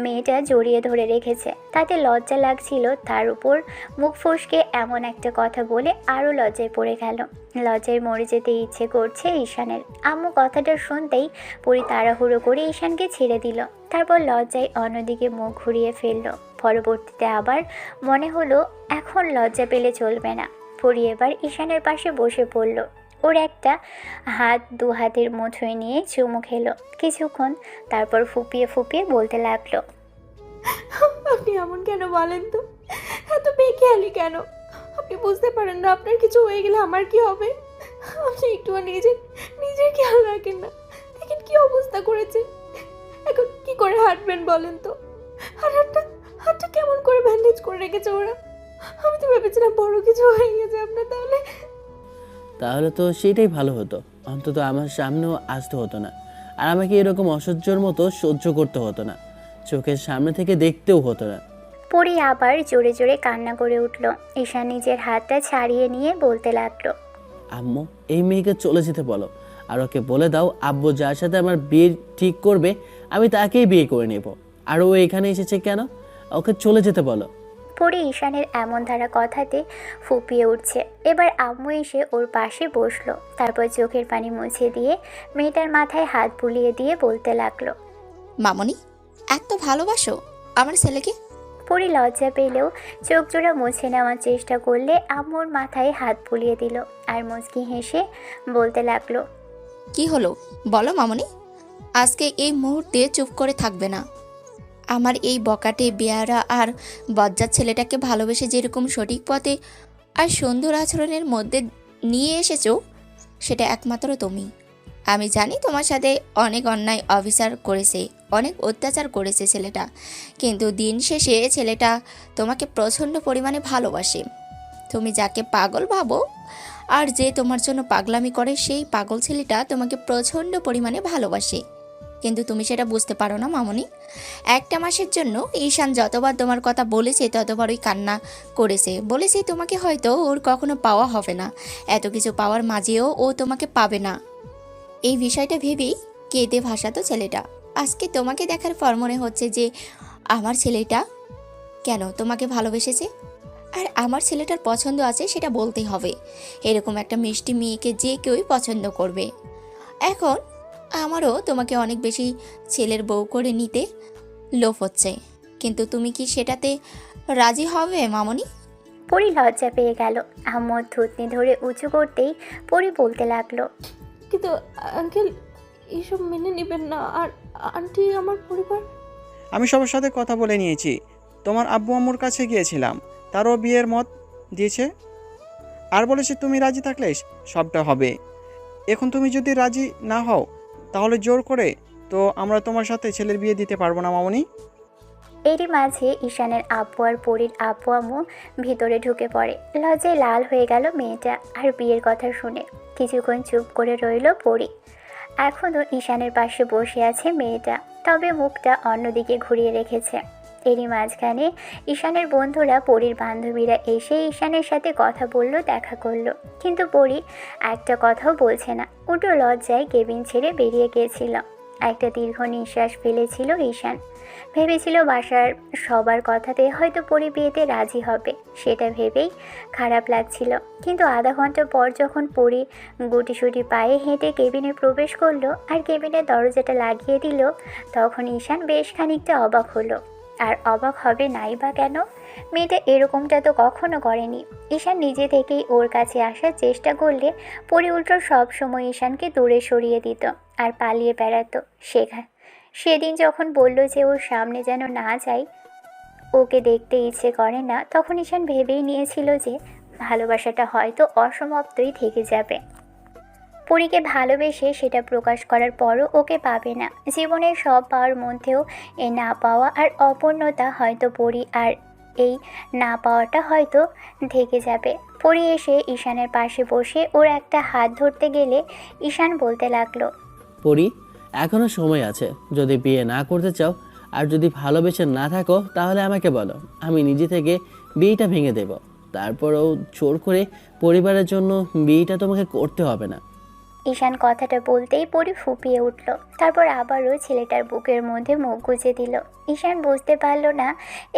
B: মেয়েটা জড়িয়ে ধরে রেখেছে, তাতে লজ্জা লাগছিল। তার উপর মুখ ফসকে এমন একটা কথা বলে আরও লজ্জায় পড়ে গেল। লজ্জায় মরে যেতে ইচ্ছে করছে ঈশানের। আম্মু কথাটা শুনতেই পরী তাড়াহুড়ো করে ঈশানকে ছেড়ে দিল। তারপর লজ্জায় অন্যদিকে মুখ ঘুরিয়ে ফেলল। পরবর্তীতে আবার মনে হলো এখন লজ্জা পেলে চলবে না। পরী এবার ঈশানের পাশে বসে পড়ল। ওর একটা হাত 2 হাতের মুঠোয় নিয়ে চুমু খেলো কিছুক্ষণ, তারপর ফুপিয়ে ফুপিয়ে বলতে লাগলো,
C: আপনি এমন কেন বলেন তো? এত বেখেয়ালি কেন? আপনি বুঝতে পারেন না আপনার কিছু হয়ে গেলে আমার কি হবে? আপনি একটু নিজের খেয়াল রাখেন না। দেখেন কি অবস্থা করেছে। এখন কি করে হাঁটবেন বলেন তো? আর হাতটা কেমন করে ব্যান্ডেজ করে রেখেছে ওরা। আমি তো ভেবেছিলাম বড় কিছু হয়ে গেছে আপনার।
A: তাহলে তো সেটাই ভালো হতো, অন্তত আমার সামনেও আসতে হতো না, আর আমাকে এরকম অসহ্যর মতো সহ্য করতে হতো না, চোখের সামনে থেকে দেখতেও হতো না।
B: পরী আবার জোরে জোরে কান্না করে উঠল। ঈশান নিজের হাতটা ছাড়িয়ে নিয়ে বলতে লাগলো,
A: আম্মু এই মেয়েকে চলে যেতে বলো, আর ওকে বলে দাও আব্বু যার সাথে আমার বিয়ে ঠিক করবে আমি তাকেই বিয়ে করে নেব। আর ও এখানে এসেছে কেন? ওকে চলে যেতে বলো।
B: পরী ঈশানের এমন ধারা কথাতে ফুপিয়ে উঠছে। এবার আম্মু এসে ওর পাশে বসলো। তারপর চোখের পানি মুছে দিয়ে মেয়েটার মাথায় হাত বুলিয়ে দিয়ে বলতে লাগলো,
G: মামনি এত ভালোবাসো আমার ছেলেকে?
B: পরী লজ্জা পেলেও চোখ জোড়া মুছে নেওয়ার চেষ্টা করলে আম্মুর মাথায় হাত বুলিয়ে দিল আর মুচকি হেসে বলতে লাগলো,
G: কি হলো বলো মামনি, আজকে এই মুহূর্তে চুপ করে থাকবে না। আমার এই বকাটে বেয়ারা আর বজ্জাত ছেলেটাকে ভালোবেসে যেরকম সঠিক পথে আর সুন্দর আচরণের মধ্যে নিয়ে এসেছো, সেটা একমাত্র তুমি। আমি জানি তোমার সাথে অনেক অন্যায় অবিচার করেছে, অনেক অত্যাচার করেছে ছেলেটা, কিন্তু দিন শেষে ছেলেটা তোমাকে প্রচণ্ড পরিমাণে ভালোবাসে। তুমি যাকে পাগল ভাবো আর যে তোমার জন্য পাগলামি করে, সেই পাগল ছেলেটা তোমাকে প্রচণ্ড পরিমাণে ভালোবাসে, কিন্তু তুমি সেটা বুঝতে পারো না মামনি। একটা মাসের জন্য ঈশান যতবার তোমার কথা বলেছে ততবারই কান্না করেছে, বলেছে তোমাকে হয়তো ওর কখনো পাওয়া হবে না, এত কিছু পাওয়ার মাঝেও ও তোমাকে পাবে না। এই বিষয়টা ভেবেই কেঁদে ভাসাতো ছেলেটা। আজকে তোমাকে দেখার পর মনে হচ্ছে যে আমার ছেলেটা কেন তোমাকে ভালোবেসেছে। আর আমার ছেলেটার পছন্দ আছে সেটা বলতেই হবে। এরকম একটা মিষ্টি মেয়েকে যে কেউই পছন্দ করবে। এখন আমারও তোমাকে অনেক বেশি ছেলের বউ করে নিতে লোভ হচ্ছে, কিন্তু তুমি কি সেটাতে রাজি হবে মামনি?
B: পরি লজ্জা পেয়ে গেল। আম্মুর থুতনি ধরে উঁচু করতেই পরি বলতে লাগলো,
C: কিন্তু আঙ্কেল এইসব মেনে নেবেন না। আর আন্টি আমার পরিবার।
J: আমি সবার সাথে কথা বলে নিয়েছি। তোমার আব্বু আম্মুর কাছে গিয়েছিলাম, তারও বিয়ের মত দিয়েছে আর বলেছে তুমি রাজি থাকলে সবটা হবে। এখন তুমি যদি রাজি না হও তাহলে জোর করে তো আমরা তোমার সাথে ছেলের বিয়ে দিতে পারবো না মামনি।
B: এরই মাঝে ঈশানের আব্বু আর পরির আব্বু আম্মু ভিতরে ঢুকে পড়ে। লজ্জায় লাল হয়ে গেল মেয়েটা। আর বিয়ের কথা শুনে কিছুক্ষণ চুপ করে রইল পরি। এখনও ঈশানের পাশে বসে আছে মেয়েটা, তবে মুখটা অন্যদিকে ঘুরিয়ে রেখেছে। এরই মাঝখানে ঈশানের বন্ধুরা, পরির বান্ধবীরা এসে ঈশানের সাথে কথা বলল, দেখা করলো, কিন্তু পরি একটা কথাও বলছে না। উল্টো লজ্জায় কেবিন ছেড়ে বেরিয়ে গিয়েছিল। একটা দীর্ঘ নিঃশ্বাস ফেলেছিল ঈশান। ভেবেছিল বাসার সবার কথাতে হয়তো পরি বিয়েতে রাজি হবে, সেটা ভেবেই খারাপ লাগছিল। কিন্তু আধা ঘন্টা পর যখন পরি গুটিসুটি পায়ে হেঁটে কেবিনে প্রবেশ করলো আর কেবিনের দরজাটা লাগিয়ে দিল, তখন ঈশান বেশ খানিকটা অবাক হলো। আর অবাক হবে নাই বা কেন? মেয়েটা এরকমটা তো কখনো করেনি। ঈশান নিজে থেকেই ওর কাছে আসার চেষ্টা করলে পরি উল্টো সবসময় ঈশানকে দূরে সরিয়ে দিত আর পালিয়ে বেড়াতো। সেদিন যখন বলল যে ওর সামনে যেন না যাই, ওকে দেখতে ইচ্ছে করে না, তখন ঈশান ভেবেই নিয়েছিল যে ভালোবাসাটা হয়তো অসমাপ্তই থেকে যাবে। পরীকে ভালোবেসে সেটা প্রকাশ করার পরও ওকে পাবে না। জীবনের সব পাওয়ার মধ্যেও এই না পাওয়া আর অপূর্ণতা হয়তো পরি, আর এই না পাওয়াটা হয়তো থেকে যাবে। পরি এসে ঈশানের পাশে বসে ওর একটা হাত ধরতে গেলে ঈশান বলতে লাগলো,
A: পরি, এখনো সময় আছে। যদি বিয়ে না করতে চাও আর যদি ভালোবেসে না থাকো তাহলে আমাকে বলো, আমি নিজে থেকে বিয়েটা ভেঙে দেব। তারপরেও জোর করে পরিবারের জন্য বিয়েটা তোমাকে করতে হবে না।
B: ঈশান কথাটা বলতেই পরি ফুপিয়ে উঠল। তারপর আবারও ছেলেটার বুকের মধ্যে মুখ গুজে দিল। ঈশান বুঝতে পারল না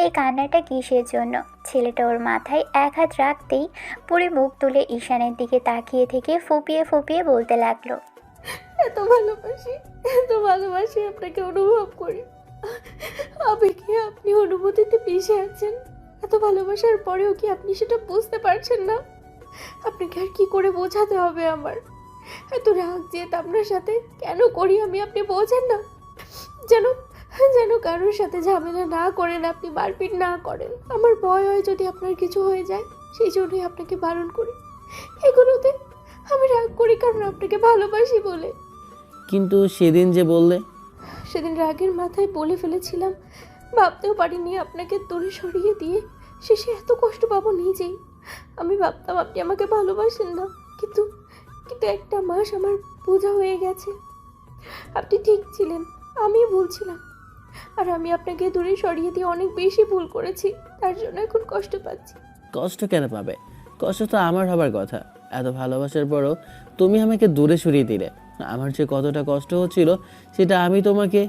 B: এই কান্নাটা কিসের জন্য। ছেলেটা ওর মাথায় এক হাত রাখতেই পরি মুখ তুলে ঈশানের দিকে তাকিয়ে থেকে ফুপিয়ে ফুপিয়ে বলতে লাগলো,
C: এত ভালোবাসি আপনাকে অনুভব করি। আবেগে আপনি অনুভূতিতে পিছিয়ে আছেন। এত ভালোবাসার পরেও কি আপনি সেটা বুঝতে পারছেন না? আপনাকে আর কি করে বোঝাতে হবে আমার? এত রাগ জেদ আপনার সাথে কেন করি আমি, আপনি বোঝেন না? যেন কারোর সাথে ঝামেলা না করেন, আপনি মারপিট না করেন। আমার ভয় হয় যদি আপনার কিছু হয়ে যায়, সেই জন্যই আপনাকে বারণ করি। এগুলোতে আমি রাগ করি কারণ আপনাকে ভালোবাসি বলে।
A: কিন্তু সেদিন যে বললে।
C: সেদিন রাগের মাথায় বলে ফেলেছিলাম, ভাবতেও পারিনি আপনাকে দূরে সরিয়ে দিয়ে শেষে এত কষ্ট পাবো নিজেই। আমি ভাবতাম আপনি আমাকে ভালোবাসেন না, কিন্তু একটা মাস আমার বোঝা হয়ে গেছে। আপনি ঠিক ছিলেন, আমি ভুল ছিলাম। আর আমি আপনাকে দূরে সরিয়ে দিয়ে অনেক বেশি ভুল করেছি, তার জন্য এখন কষ্ট পাচ্ছি।
A: কষ্ট কেন পাবে? কষ্ট তো আমার হবার কথা। এত ভালোবাসার পরও তুমি আমাকে দূরে সরিয়ে দিলে। আমার যে কতটা কষ্ট হচ্ছিল সেটা আমি তোমাকে।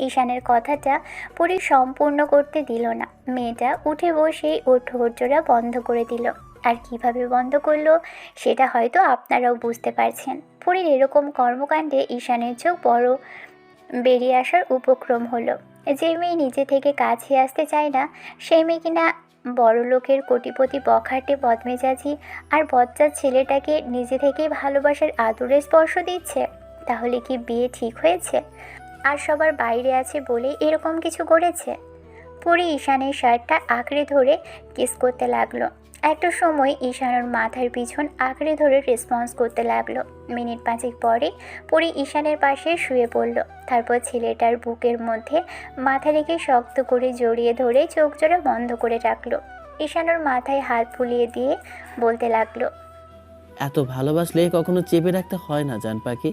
B: ঈশানের কথাটা পরি সম্পূর্ণ করতে দিল না। মেয়েটা উঠে বসেই ওর ঠোঁটজোড়া বন্ধ করে দিল। আর কিভাবে বন্ধ করলো সেটা হয়তো আপনারাও বুঝতে পারছেন। পরির এরকম কর্মকাণ্ডে ঈশানের চোখ বড় বেরিয়ে আসার উপক্রম হলো। যে মেয়ে নিজে থেকে কাছে আসতে চায় না, সেই মেয়ে কিনা বড় লোকের কোটিপতি বখাটে বদমেজাজি আর বজ্জাত ছেলেটাকে নিজে থেকেই ভালোবাসার আদরে স্পর্শ দিচ্ছে। তাহলে কি বিয়ে ঠিক হয়েছে? আর সবার বাইরে আছে বলে এরকম কিছু করেছে? পরি ঈশানের শার্টটা আঁকড়ে ধরে কিস করতে লাগলো। একটা সময় ঈশানের মাথার পিছন আঁকড়ে ধরে রেসপন্স করতে লাগলো। মিনিট 5 পরে পরি ঈশানের পাশে শুয়ে পড়ল। তারপর ছেলেটার বুকের মধ্যে মাথা রেখে শক্ত করে জড়িয়ে ধরে চোখ জোড়া বন্ধ করে রাখলো। ঈশানের মাথায় হাত ফুলিয়ে দিয়ে বলতে লাগলো,
A: এত ভালোবাসলে কখনো চেপে রাখতে হয় না জান পাখি।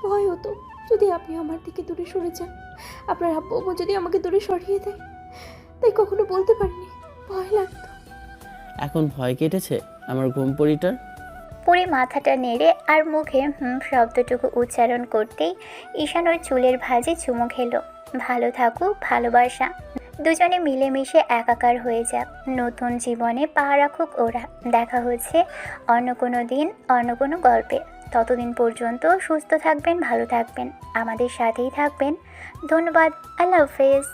C: ভয় হতো যদি আপনি আমার থেকে দূরে সরে যান, আপনার আব্বু আম্মু যদি আমাকে দূরে সরিয়ে দেয়, তাই কখনো বলতে পারিনি, ভয় লাগতো।
A: এখন ভয় কেটেছে আমার ঘুম পরিটার?
B: পরি মাথাটা নেড়ে আর মুখে শব্দটুকু উচ্চারণ করতেই ঈশান ওর চুলের ভাঁজে চুমু খেলো। ভালো থাকুক ভালোবাসা, দুজনে মিলেমিশে একাকার হয়ে যাক, নতুন জীবনে পা রাখুক ওরা। দেখা হচ্ছে অন্য কোনো দিন অন্য কোনো গল্পে। ততদিন পর্যন্ত সুস্থ থাকবেন, ভালো থাকবেন, আমাদের সাথেই থাকবেন। ধন্যবাদ, আল্লাহ হাফেজ।